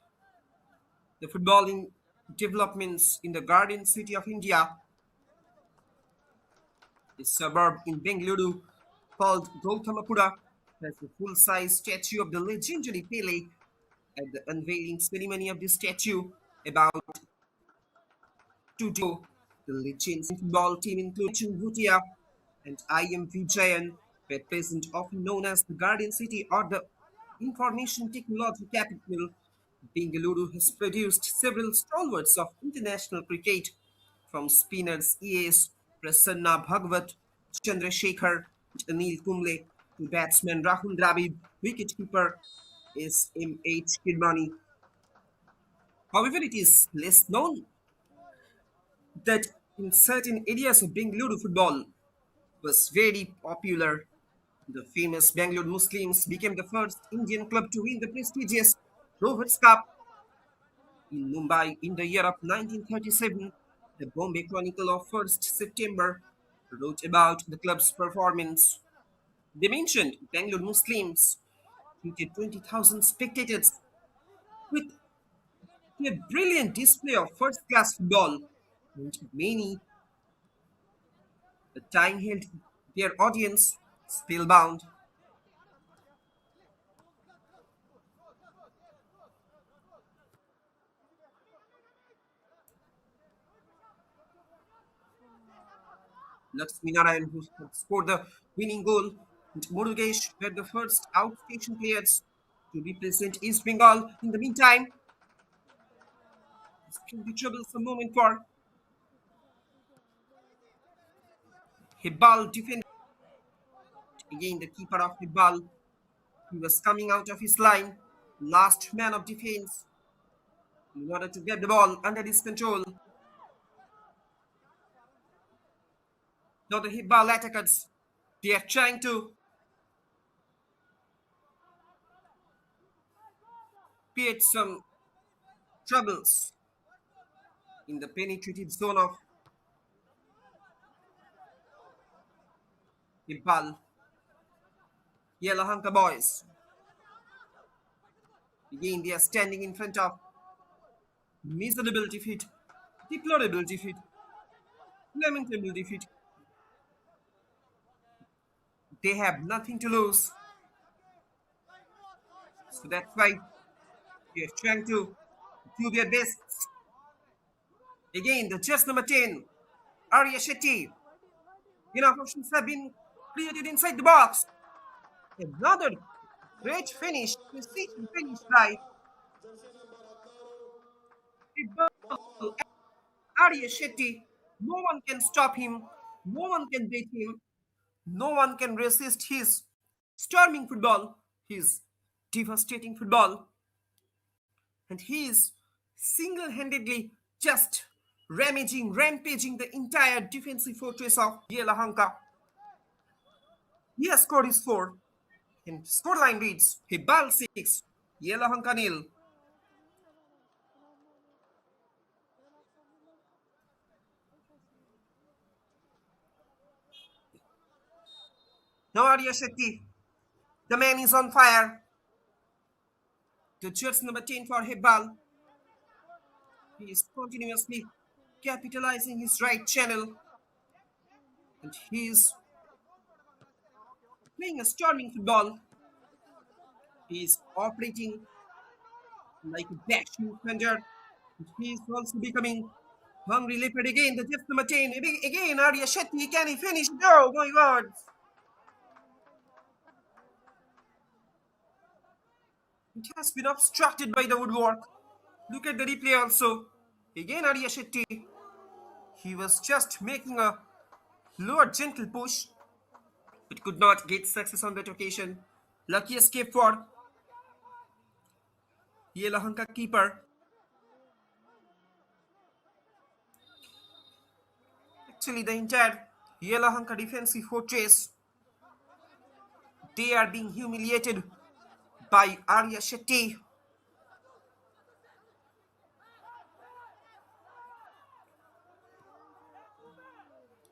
the footballing developments in the Guardian City of India, a suburb in Bengaluru called Gautamapura has a full-size statue of the legendary Pele. At the unveiling ceremony of the statue about 2 days ago, the legends in football team including Bhutia and I.M. Vijayan were present, often known as the Guardian City or the Information Technology Capital. Bengaluru has produced several stalwarts of international cricket, from spinners E.S. Prasanna Bhagavat, Chandrasekhar, and Anil Kumble, to batsman Rahul Dravid, wicketkeeper S.M.H. Kirmani. However, it is less known that in certain areas of Bengaluru, football was very popular. The famous Bangalore Muslims became the first Indian club to win the prestigious Rovers Cup in Mumbai in the year of 1937. The Bombay Chronicle of 1st September wrote about the club's performance. They mentioned Bangalore Muslims treated 20,000 spectators with a brilliant display of first-class football, and many the time held their audience spellbound. Lakshmi Narayan, who scored the winning goal, and Murugesh were the first outstation players to represent East Bengal. In the meantime, it's been the troublesome moment for Hebbal defender. Again, the keeper of Hibal, he was coming out of his line, last man of defense, in order to get the ball under his control. Now the Hibal attackers, they are trying to create some troubles in the penetrative zone of Hibal. Yelahanka boys. Again, they are standing in front of miserable defeat, deplorable defeat, lamentable defeat. They have nothing to lose. So that's why they are trying to do their best. Again, the just number 10, Arya Shetty. Enough options have been created inside the box. Another great finish, precision finish by Arya Shetty. No one can stop him. No one can beat him. No one can resist his storming football, his devastating football. And he is single-handedly just rampaging the entire defensive fortress of Yelahanka. He has scored his 4. And scoreline reads Hibal 6, Yelahanka nil. Now Arya Shetty, the man is on fire. The jersey number 10 for Hebbal. He is continuously capitalizing his right channel. And he is playing a storming football. He is operating like a dashing defender. And he is also becoming hungry leopard again. The jersey number 10. Again, Arya Shetty. Can he finish? Oh my god. It has been obstructed by the woodwork. Look at the replay also. Again Arya Shetty. He was just making a lower gentle push, but could not get success on that occasion. Lucky escape for Yelahanka keeper. Actually, the entire Yelahanka defensive fortress, they are being humiliated by Arya Shetty.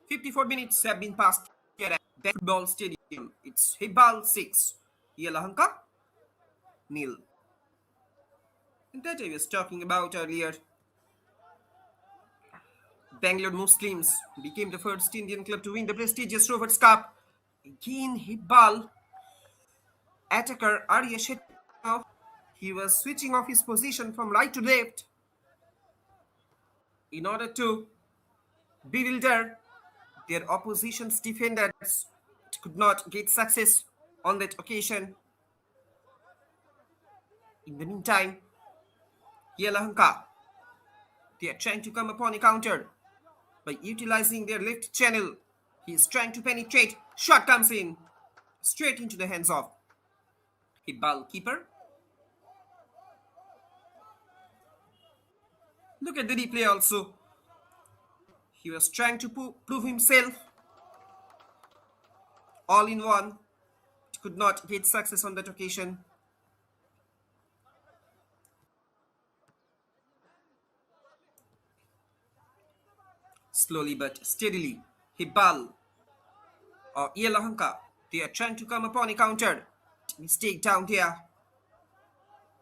54 minutes have been passed here at the football stadium. It's Hibal 6, Yelahanka nil. And that I was talking about earlier. Bangalore Muslims became the first Indian club to win the prestigious Rovers Cup. Again, Hibal attacker Arya Shetty. He was switching off his position from right to left in order to bewilder their opposition's defenders. Could not get success on that occasion. In the meantime, Yelahanka, they are trying to come upon a counter by utilizing their left channel. He is trying to penetrate. Shot comes in straight into the hands of Hibal keeper. Look at the replay also. He was trying to prove himself all in one. Could not get success on that occasion. Slowly but steadily, Hibal or Yelahanka, they are trying to come upon a counter. Mistake down there.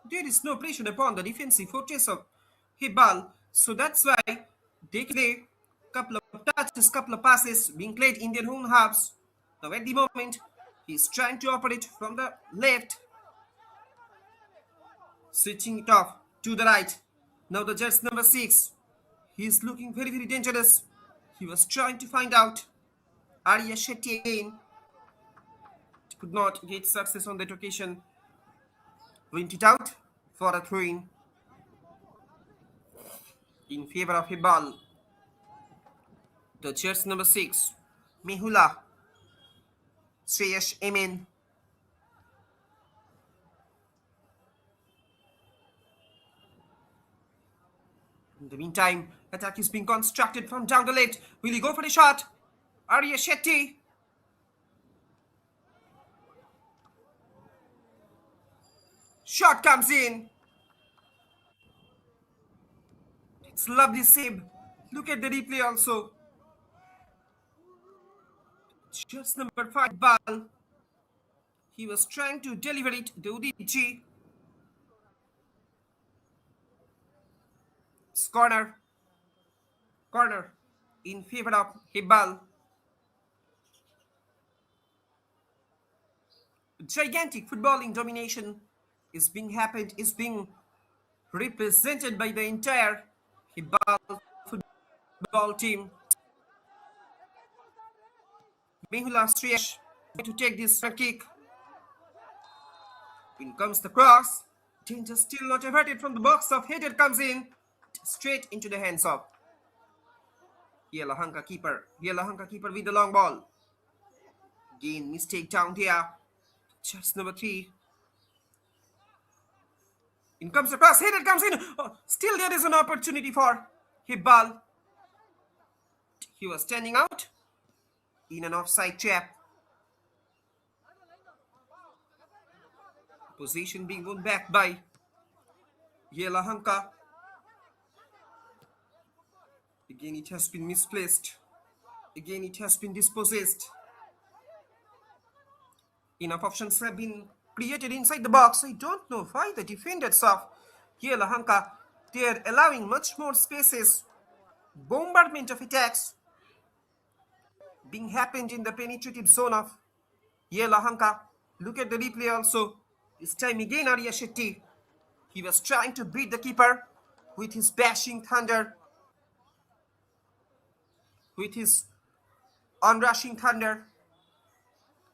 There is no pressure upon the defensive fortress of Hibal, so that's why they play couple of touches, couple of passes being played in their own halves. Now at the moment, he's trying to operate from the left, switching it off to the right. Now the Jets number 6. He's looking very, very dangerous. He was trying to find out Arya Shetty again. Could not get success on that occasion. Went it out for a throw-in in favor of Hibal. The Jets number 6, Mehula, Sreyash Amen. In the meantime, attack is being constructed from down the left. Will he go for a shot? Arya Shetty. Shot comes in. It's lovely save. Look at the replay also. Just number 5 ball. He was trying to deliver it to Udiji. It's corner in favor of Hibal. Gigantic footballing domination is being represented by the entire Hibal football team. Mehula Sriyash to take this front kick. In comes the cross. Danger still not averted from the box of header comes in. Straight into the hands of Yelahanka keeper. Yelahanka keeper with the long ball. Again, mistake down here. Just number 3. In comes the cross. Header comes in. Oh, still there is an opportunity for Hibal. He was standing out in an offside trap. Position being won back by Yelahanka. Again, it has been misplaced. Again, it has been dispossessed. Enough options have been created inside the box. I don't know why the defenders of Yelahanka, they are allowing much more spaces. Bombardment of attacks being happened in the penetrative zone of Yelahanka. Look at the replay also. This time again Arya Shetty. He was trying to beat the keeper with his bashing thunder. With his onrushing thunder.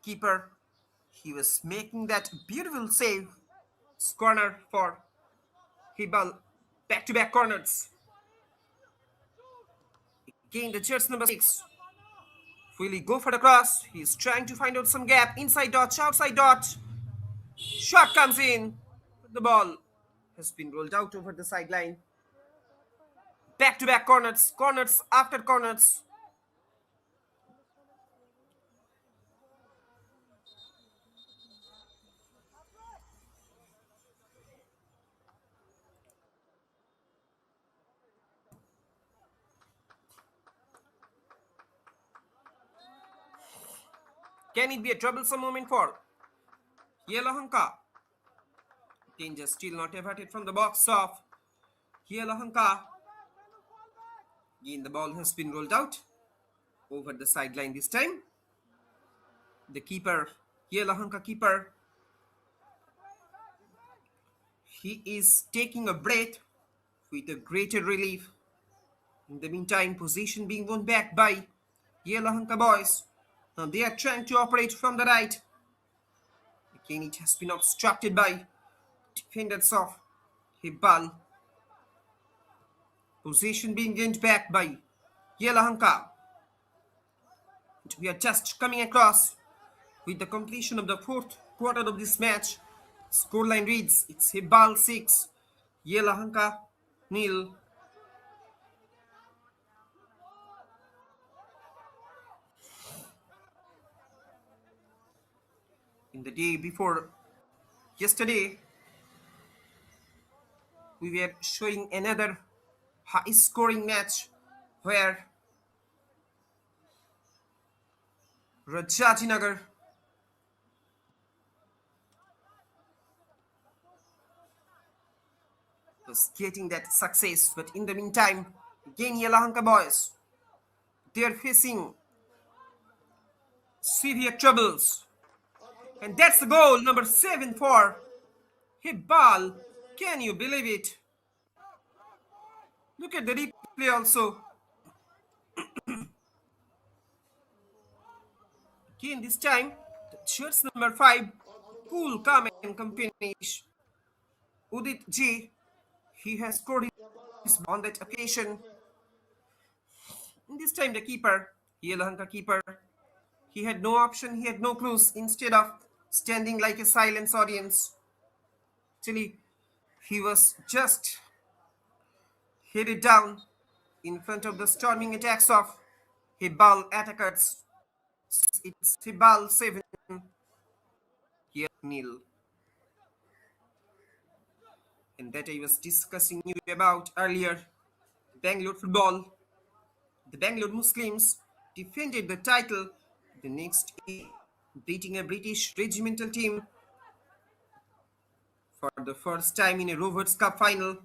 Keeper, he was making that beautiful save. Corner for Hibal. Back-to-back corners. Again, the jersey number 6. Will he go for the cross? He's trying to find out some gap. Inside dot, outside dot. Shot comes in. The ball has been rolled out over the sideline. Back-to-back corners. Corners after corners. Can it be a troublesome moment for Yelahanka? Danger still not averted from the box of Yelahanka. Again, the ball has been rolled out over the sideline this time. The keeper, Yelahanka keeper, he is taking a breath with a greater relief. In the meantime, possession being won back by Yelahanka boys. Now they are trying to operate from the right. Again, it has been obstructed by defenders of Hibal. Possession being gained back by Yelahanka. We are just coming across with the completion of the fourth quarter of this match. Scoreline reads, it's Hibal 6, Yelahanka nil. In the day before yesterday, we were showing another high scoring match where Rajajinagar was getting that success. But in the meantime, again Yelahanka boys, they are facing severe troubles. And that's the goal, number 7 for Hibal. Can you believe it? Look at the replay also. Again, this time, the jersey number 5, cool, calm and company. Udit G. He has scored his on that occasion. And this time, the keeper, Yelahanka keeper, he had no option, he had no clues. Instead of standing like a silent audience, actually, he was just headed down in front of the storming attacks of Hibal attackers. It's Hibal 7, here nil. And that I was discussing you about earlier. Bangalore football, the Bangalore Muslims defended the title the next year, beating a British regimental team for the first time in a Rovers Cup final.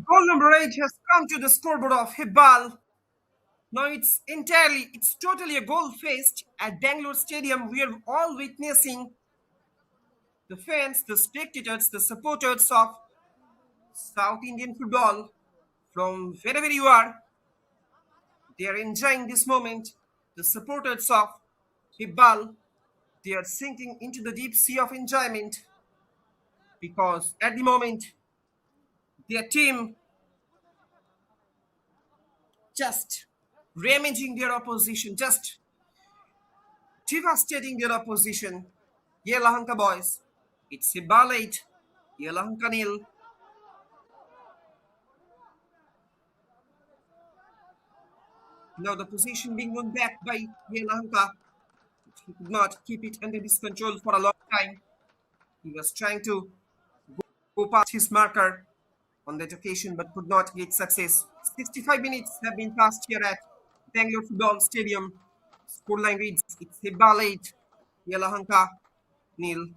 Goal number 8 has come to the scoreboard of Hibal. Now it's totally a goal fest at Bangalore Stadium. We are all witnessing the fans, the spectators, the supporters of South Indian football from wherever you are. They are enjoying this moment. The supporters of Hibal, they are sinking into the deep sea of enjoyment because at the moment their team just ramaging their opposition, just devastating their opposition. Yelahanka boys, it's Hibal 8, Yelahanka nil. Now the position being won back by Yelahanka. He could not keep it under his control for a long time. He was trying to go past his marker on that occasion but could not get success. 65 minutes have been passed here at Bangalore Football Stadium. Scoreline reads it's Hebbal 8, Yelahanka nil.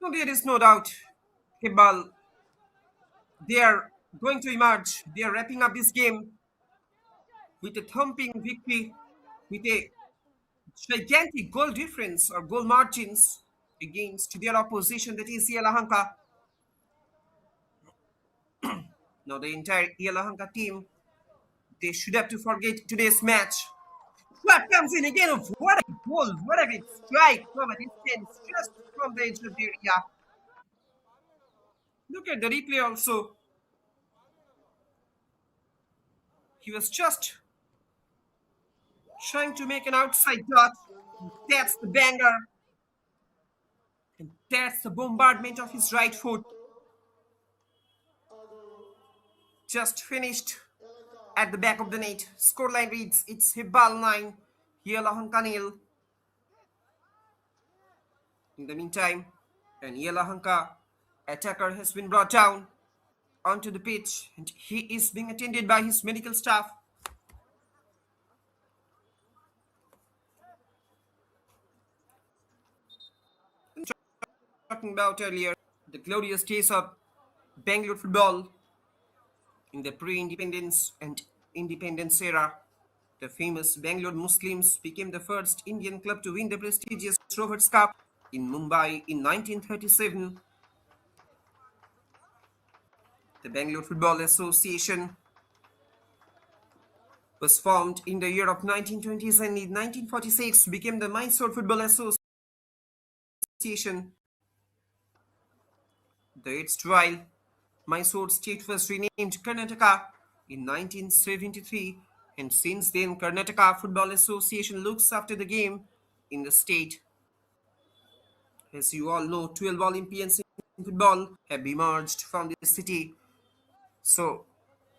No, there is no doubt. Hebbal, they are going to emerge. They are wrapping up this game with a thumping victory, with a gigantic goal difference or goal margins against their opposition, that is Yelahanka. Now the entire Yelahanka team, they should have to forget today's match. What comes in again of what a goal, what a big strike from a distance, just from the edge of the area. Look at the replay also. He was just trying to make an outside dot. That's the banger. And that's the bombardment of his right foot. Just finished at the back of the net. Scoreline reads it's Hibal 9, Yelahanka nil. In the meantime, an Yelahanka attacker has been brought down onto the pitch and he is being attended by his medical staff. Talking about earlier, the glorious days of Bangalore football in the pre-independence and independence era. The famous Bangalore Muslims became the first Indian club to win the prestigious Rovers Cup in Mumbai in 1937. The Bangalore Football Association was formed in the year of 1920s and in 1946 became the Mysore Football Association. The erstwhile Mysore state was renamed Karnataka in 1973 and since then Karnataka Football Association looks after the game in the state. As you all know, 12 Olympians in football have emerged from this city. So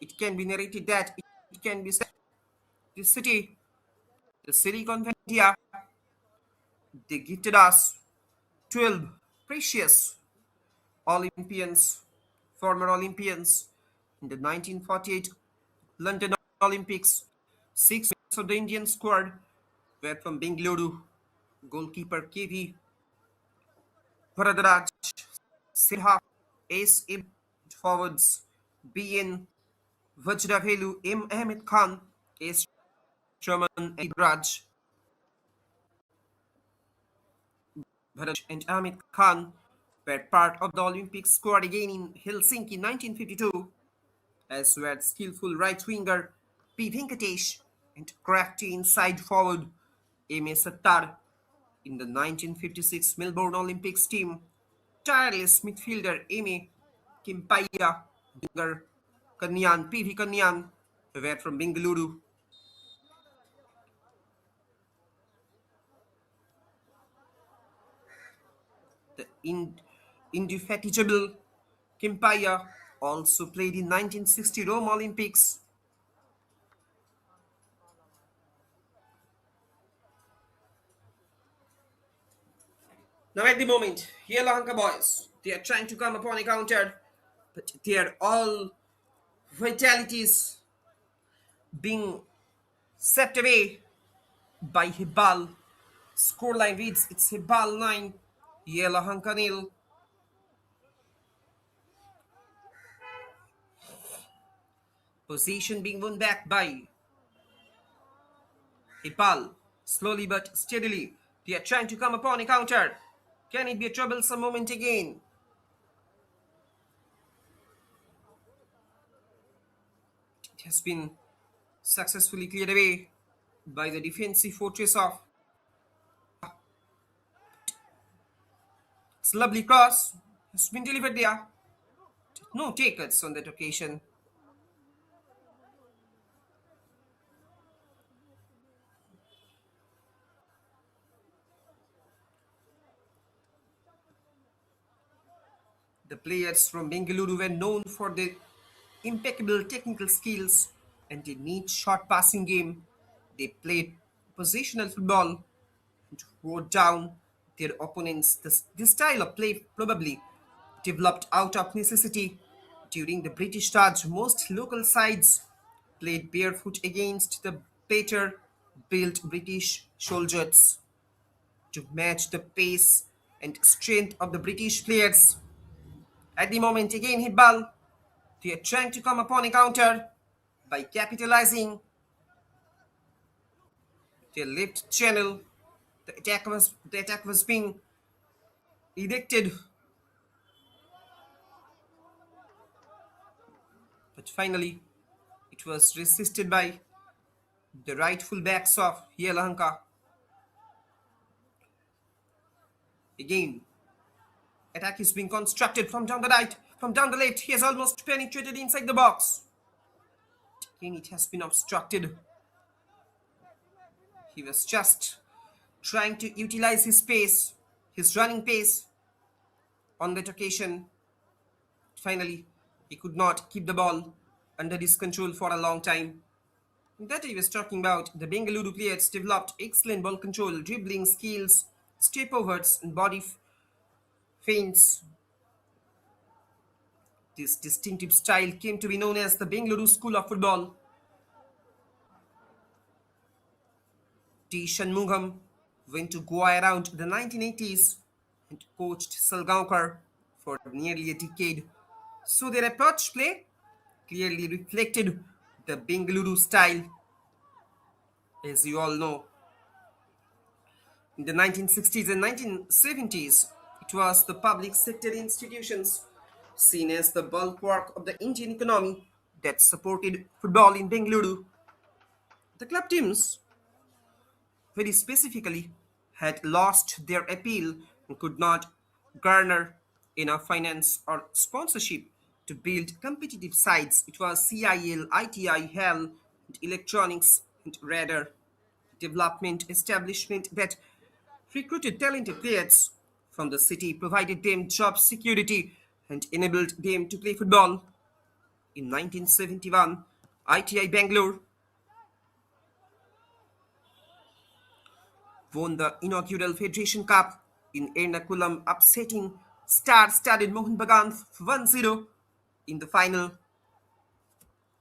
it can be narrated that it can be said this city, the Silicon Valley, they gifted us 12 precious Olympians, former Olympians in the 1948 London Olympics. 6 members of the Indian squad were from Bengaluru. Goalkeeper KV Varadaraj, Sinha, Ace Ib, forwards BN Vajravelu, M. Ahmed Khan, S. Raman, Raj, Bharat, and Ahmed Khan were part of the Olympic squad again in Helsinki 1952, as were skillful right winger P. Venkatesh and crafty inside forward M. A. Sattar in the 1956 Melbourne Olympics team. Tireless midfielder M. A. Kimpaiah, winger Kanyan, P. V. Kanyan were from Bengaluru. The indefatigable Kimpaiah also played in 1960 Rome Olympics. Now at the moment, Yelahanka boys, they are trying to come upon a counter, but their all vitalities being swept away by Hibal. Scoreline reads it's Hibal 9, Yelahanka nil. Possession being won back by Hibal. Slowly but steadily, they are trying to come upon a counter. Can it be a troublesome moment again? It has been successfully cleared away by the defensive fortress of. It's lovely cross has been delivered there. No takers on that occasion. The players from Bengaluru were known for their impeccable technical skills and a neat short passing game. They played positional football and wore down their opponents. This style of play probably developed out of necessity. During the British Raj, most local sides played barefoot against the better built British soldiers to match the pace and strength of the British players. At the moment, again, Hibal, they are trying to come upon a counter by capitalizing their left channel. The attack was being erected, but finally it was resisted by the rightful backs of Yelahanka. Again, attack is being constructed from down the right, from down the left. He has almost penetrated inside the box. Again, it has been obstructed. He was just trying to utilize his pace, his running pace on that occasion. Finally, he could not keep the ball under his control for a long time. That I was talking about, the Bengaluru players developed excellent ball control, dribbling skills, step overs, and body feints. This distinctive style came to be known as the Bengaluru School of Football. T. Shanmugam went to Goa around the 1980s and coached Salgaonkar for nearly a decade. So their approach play clearly reflected the Bengaluru style. As you all know, in the 1960s and 1970s, it was the public sector institutions seen as the bulwark of the Indian economy that supported football in Bengaluru. The club teams, very specifically, had lost their appeal and could not garner enough finance or sponsorship to build competitive sides. It was CIL, ITI, HAL, and electronics and radar development establishment that recruited talented players from the city, provided them job security, and enabled them to play football. In 1971, ITI Bangalore won the inaugural Federation Cup in Ernakulam, upsetting star-studded Mohun Bagan 1-0 in the final.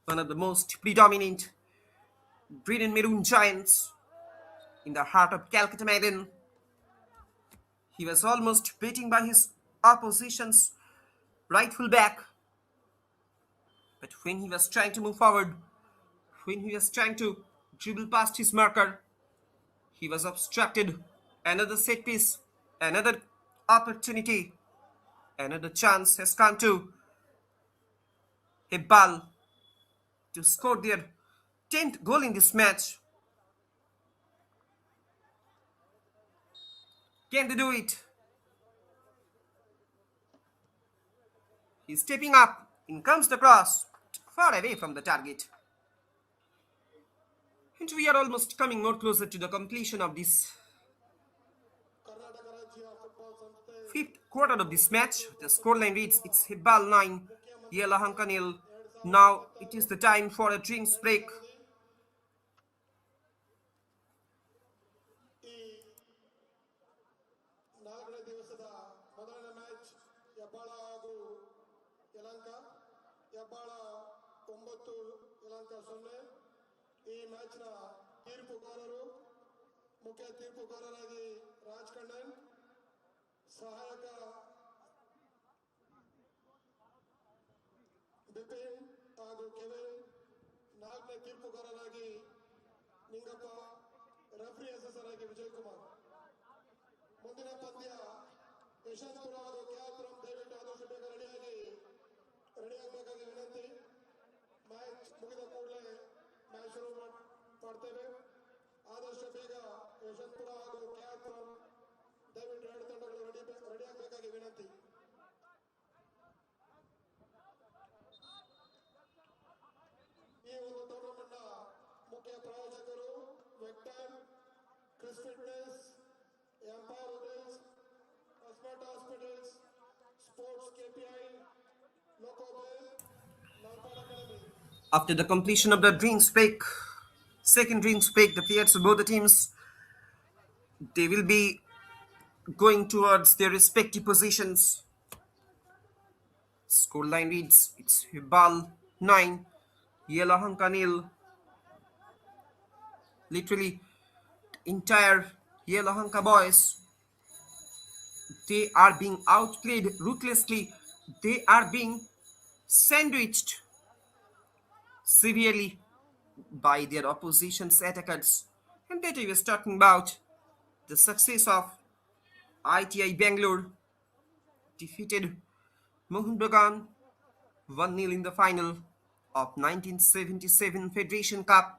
One of the most predominant green and maroon giants in the heart of Calcutta Maiden. He was almost beaten by his opposition's rightful back, but when he was trying to move forward, when he was trying to dribble past his marker, he was obstructed. Another set piece, another opportunity, another chance has come to Hebbal to score their 10th goal in this match. Can they do it? He's stepping up. In comes the cross, far away from the target. And we are almost coming more closer to the completion of this fifth quarter of this match. The scoreline reads it's Hibal 9, Yelahanka nil. Now it is the time for a drinks break. Hebbal ಹಾಗೂ ಯಲಹಂಕ. ಹೆಬ್ಬಾಳ 9, ಯಲಹಂಕ 0. ಈ ಮ್ಯಾಚ್ನ ತೀರ್ಪುಗಾರರು ಮುಖ್ಯ ತೀರ್ಪುಗಾರರಾಗಿ ರಾಜ್ ಕಣ್ಣನ್, ಸಹಾಯಕ ಬಿಪಿನ್ ಹಾಗೂ Kevin, 4ನೇ ತೀರ್ಪುಗಾರರಾಗಿ Ningappa, referee ಅಸೆಸರ್ ಆಗಿ ವಿಜಯ್ ಕುಮಾರ್. ಮುಂದಿನ ಪಂದ್ಯ ಯಶವಂತಪುರ ಹಾಗೂ ಕೆಆರ್ಪುರಂ. ದಯವಿಟ್ಟು ಆದಷ್ಟು ಬೇಗ ರೆಡಿಯಾಗಬೇಕಾಗಿ ವಿನಂತಿ. ಮ್ಯಾಚ್ ಮುಗಿದ ಕೂಡಲೇ ಮ್ಯಾಚ್ ಶುರು ಮಾಡ್ತೇವೆ. ಆದಷ್ಟು ಬೇಗ ಯಶವಂತಪುರ ಹಾಗೂ ಕೆಆರ್ಪುರಂ ದಯವಿಟ್ಟು 2 ತಂಡಗಳು ರೆಡಿಯಾಗಬೇಕಾಗಿ ವಿನಂತಿ. ಈ ಒಂದು ಟೂರ್ನಮೆಂಟ್ನ ಮುಖ್ಯ ಪ್ರಾಯೋಜಕರು Vector, Chris Fitness, Empire Hotels, Smart Hospitals, Sports KPI, ಲೋಕೋಬೆಲ್, Nalpad Academy. After the completion of the drinks break, second drinks break, the players of both the teams, they will be going towards their respective positions. Scoreline reads, it's Hibal 9, Yelahanka 0. Literally, the entire Yelahanka boys, they are being outplayed ruthlessly. They are being sandwiched severely by their opposition's attackers. And that I was talking about the success of ITI Bangalore defeated Mohun Bagan 1-0 in the final of 1977 Federation Cup.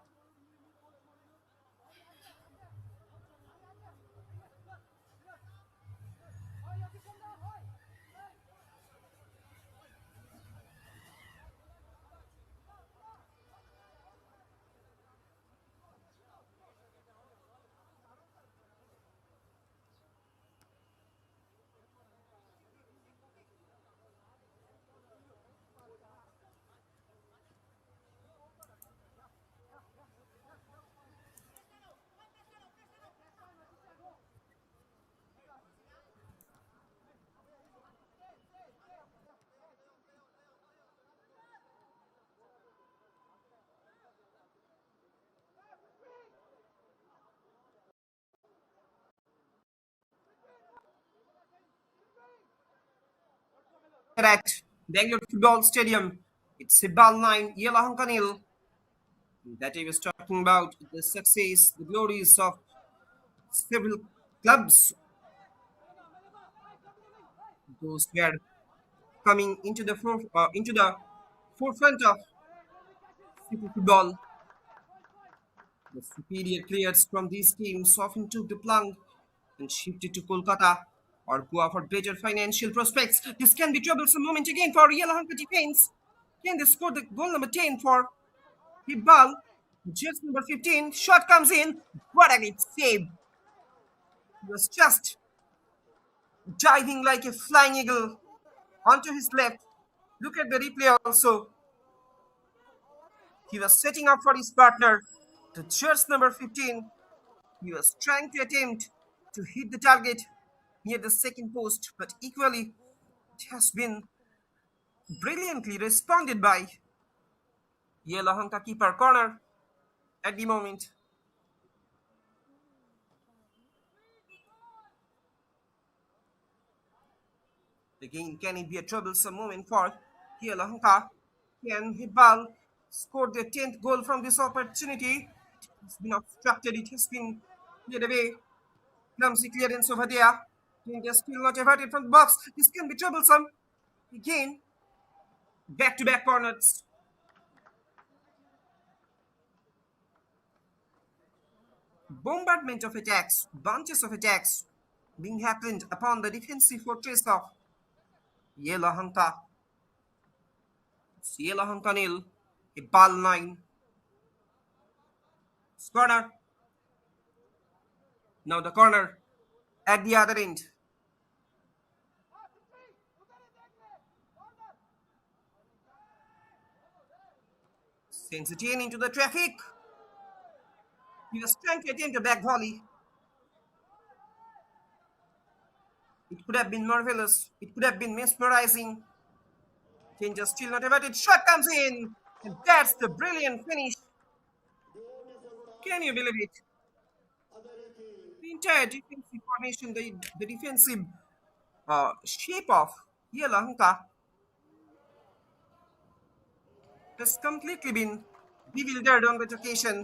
At Bangalore Football Stadium, it's Hibal 9, Yelahanka 0. That I was talking about the success, the glories of several clubs. Those were coming into the forefront of city football. The superior players from these teams often took the plunge and shifted to Kolkata or Goa for better financial prospects. This can be troublesome moment again for Yelahanka defense. Can they score the goal number 10 for Hibal? Just number 15. Shot comes in. What a great save. He was just diving like a flying eagle onto his left. Look at the replay also. He was setting up for his partner, the jersey number 15. He was trying to attempt to hit the target near the second post, but equally it has been brilliantly responded by Yelahanka keeper. Corner at the moment. Again, can it be a troublesome moment for Yelahanka? Can Hibal score the 10th goal from this opportunity? It has been obstructed, it has been cleared away. Clumsy clearance over there. India still not averted from the box. This can be troublesome. Again, back-to-back corners. Bombardment of attacks, bunches of attacks being happened upon the defensive fortress of Yelahanka. It's Yelahanka 0, Hibal 9. Corner. Now the corner at the other end. Sends it in into the traffic. He was trying to attempt a back volley. It could have been marvelous. It could have been mesmerizing. Danger still not averted. Shot comes in. And that's the brilliant finish. Can you believe it? ಅದೇ ರೀತಿ The entire defensive formation, the defensive shape of Yelahanka has completely been bewildered on that occasion.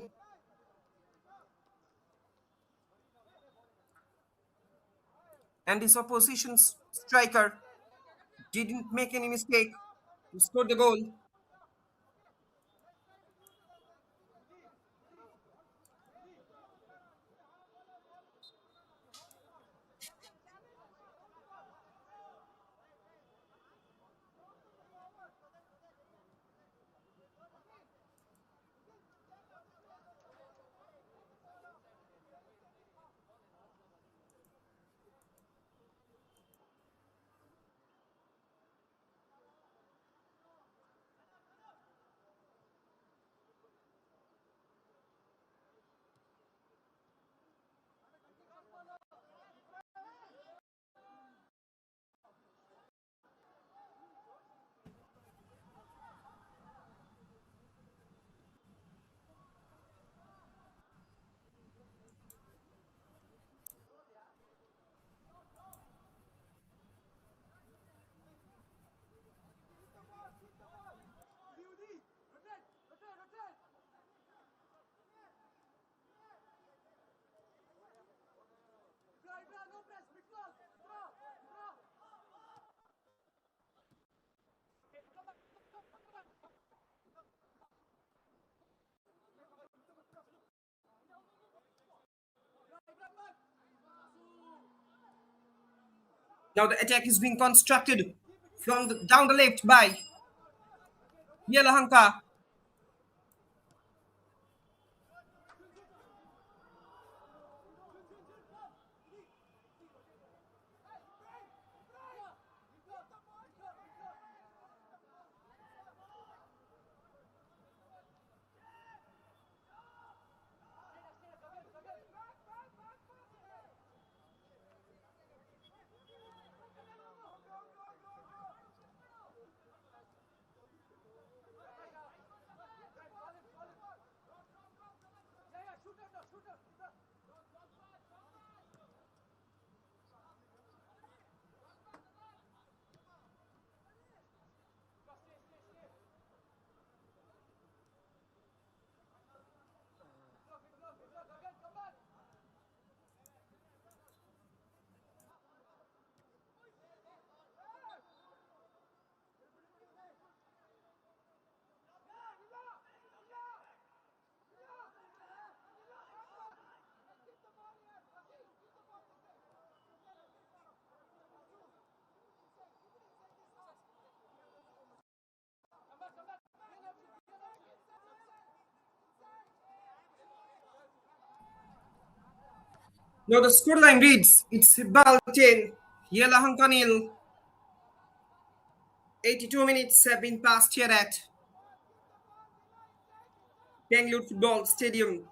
And his opposition's striker didn't make any mistake to score the goal. Now the attack is being constructed from down the left by Yelahanka. Now the scoreline reads it's Hibal 10, Yelahanka nil. 82 minutes have been passed here at Bangalore Football Stadium.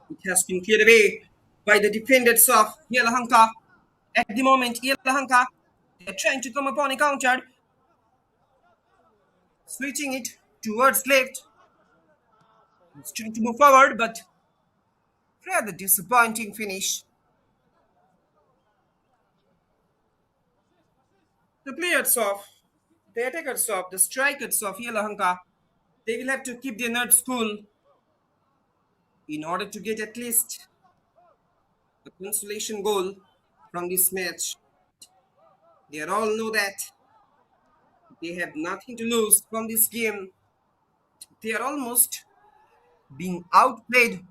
It has been cleared away by the defenders of Yelahanka. At the moment, Yelahanka they're trying to come upon a counter, switching it towards left. He's trying to move forward, but rather disappointing finish. The players of the attackers of the strikers of Yelahanka, they will have to keep their nerves cool in order to get at least a consolation goal from this match. They all know that they have nothing to lose from this game. They are almost being outplayed.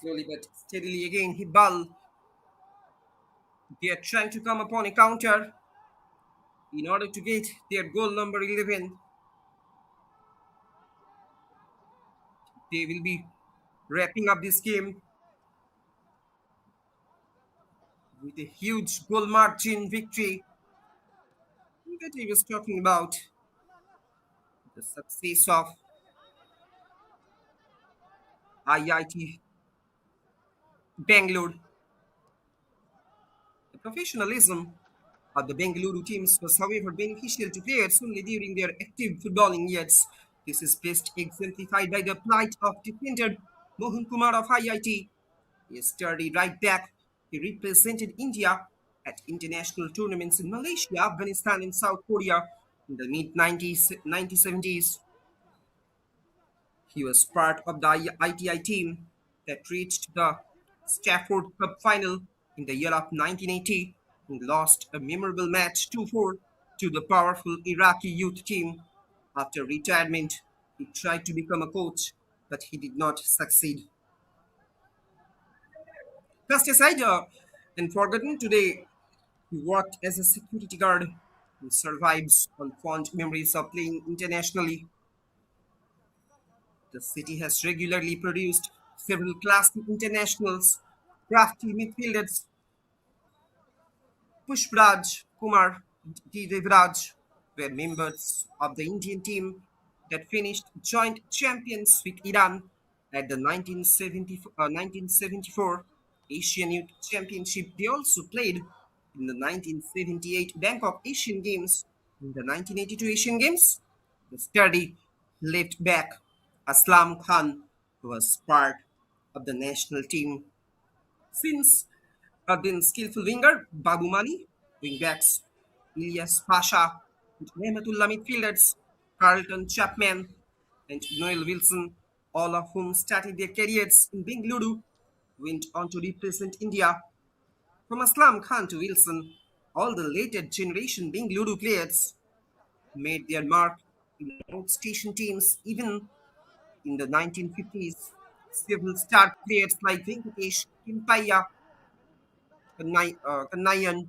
Slowly but steadily again, Hibal. They are trying to come upon a counter in order to get their goal number 11. They will be wrapping up this game with a huge goal margin victory that I was talking about. The success of IIT Bangalore. The professionalism of the Bengaluru teams was, however, beneficial to players only during their active footballing years. This is best exemplified by the plight of defender Mohan Kumar of IIT. A sturdy right back, he represented India at international tournaments in Malaysia, Afghanistan, and South Korea in the mid 1970s. He was part of the ITI team that reached the Stafford Cup final in the year of 1980 and lost a memorable match 2-4 to the powerful Iraqi youth team. After retirement, he tried to become a coach, but he did not succeed. Cast aside and forgotten today, he worked as a security guard and survives on fond memories of playing internationally. The city has regularly produced several classy internationals, crafty midfielders, Pushpraj Kumar D. Devraj were members of the Indian team that finished joint champions with Iran at the 1974 Asian Youth Championship. They also played in the 1978 Bangkok Asian Games. In the 1982 Asian Games, the sturdy left back Aslam Khan was part of the national team. Since then, skillful winger Babu Mani, wingbacks Ilyas Pasha, and Rehmatullah midfielders Carlton Chapman and Noel Wilson, all of whom started their careers in Bengaluru, went on to represent India. From Aslam Khan to Wilson, all the later generation Bengaluru players made their mark in outstation teams. Even in the 1950s, several star players like Venkatesh Kimpaya Kannayan,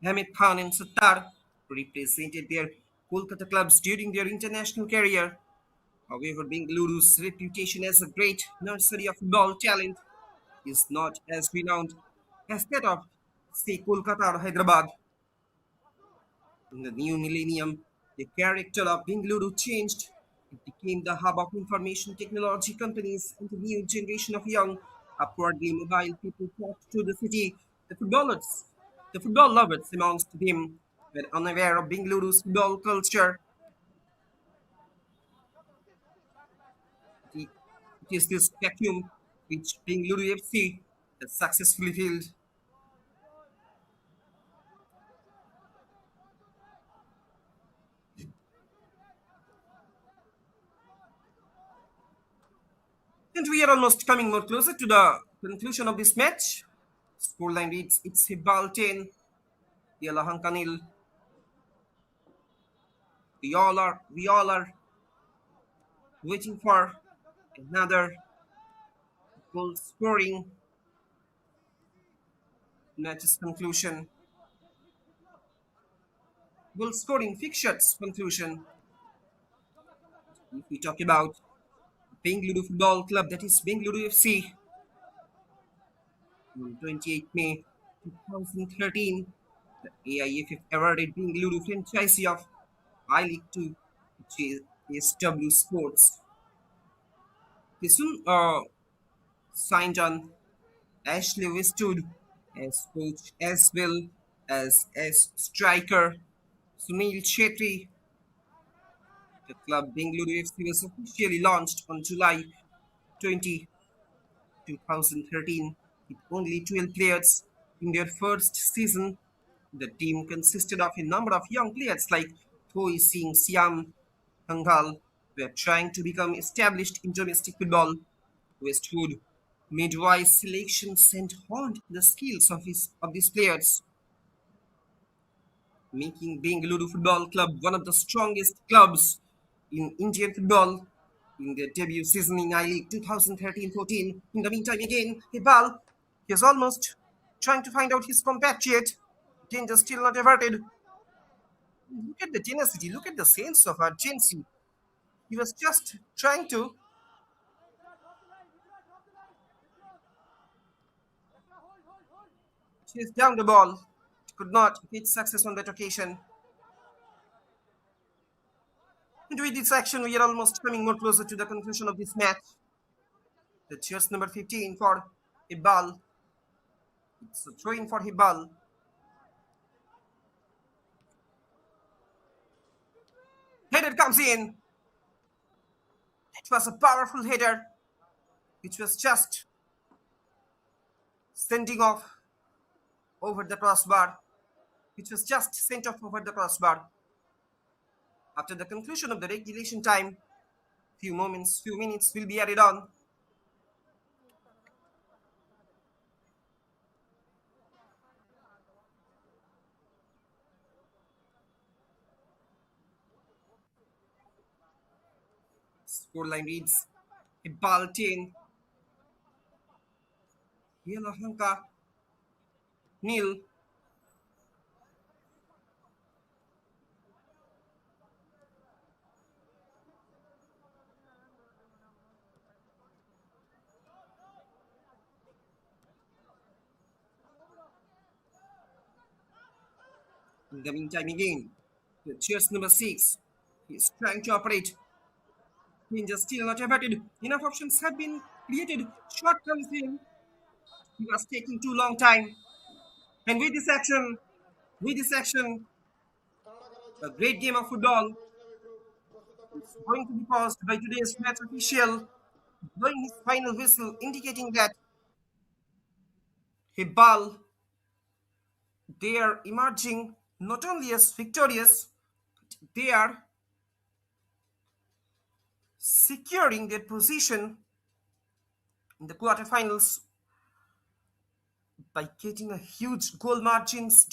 Hamid Khan, and Sattar represented their Kolkata clubs during their international career. However, Bengaluru's reputation as a great nursery of football talent is not as renowned as that of, say, Kolkata or Hyderabad. In the new millennium, the character of Bengaluru changed. It became the hub of information technology companies and a new generation of young, upwardly mobile people flocked to the city. The footballers, the football lovers amongst them were unaware of Bengaluru's football culture. It is this vacuum which Bengaluru FC has successfully filled. And we are almost coming more closer to the conclusion of this match. Scoreline reads it's Hebbal 10, Yelahanka nil. We all are waiting for another goal scoring match's conclusion. Goal scoring fixtures conclusion. If we talk about Bengaluru Football Club, that is Bengaluru FC, on 28 May 2013, the AIFF awarded Bengaluru franchisee of I League 2, which is SW Sports. They soon signed on Ashley Westwood as coach as well as striker Sunil Chetri. The club Bengaluru FC was officially launched on July 20, 2013 with only 12 players in their first season. The team consisted of a number of young players like Thoi Singh Siam Hangal, were trying to become established in domestic football. Westwood midwise selection sent honed the skills of these players, making Bengaluru Football Club one of the strongest clubs in Indian football in their debut season in I-League 2013-14. In the meantime, again, Hibal is almost trying to find out his compatriot. Danger still not averted. Look at the tenacity, look at the sense of urgency. He was just trying to chase down the ball. Could not hit success on that occasion. And with this action, we are almost coming more closer to the conclusion of this match. The cheers number 15 for Hibal. It's a throw-in for Hibal. Header comes in. It was a powerful header, which was just sending off over the crossbar. Which was just sent off over the crossbar. After the conclusion of the regulation time, few minutes will be added on. Scoreline reads Hebbal 10, Yelahanka nil. In the meantime, again, the cheers number 6 is trying to operate. Danger still not averted. Enough options have been created. Shot comes in. He was taking too long time. And with this action, a great game of football is going to be paused by today's match official, blowing his final whistle, indicating that Hibal, they are emerging not only as victorious, but they are securing their position in the quarterfinals by getting a huge goal margins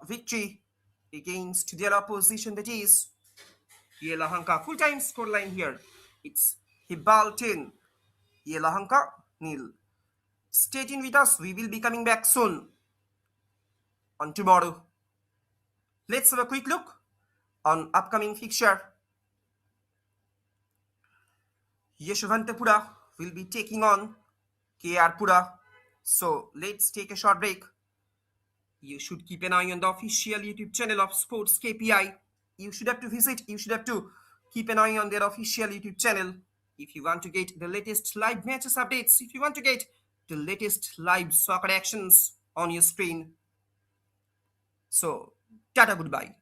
victory against their opposition, that is Yelahanka. Full-time scoreline here. It's Hibal 10, Yelahanka nil. Stay tuned with us. We will be coming back soon on tomorrow. Let's have a quick look on upcoming fixture. Yeshwantapura will be taking on KR Pura. So let's take a short break. You should keep an eye on the official YouTube channel of SportsKPI. You should have to keep an eye on their official YouTube channel if you want to get the latest live matches updates, if you want to get the latest live soccer actions on your screen. So, tata, goodbye.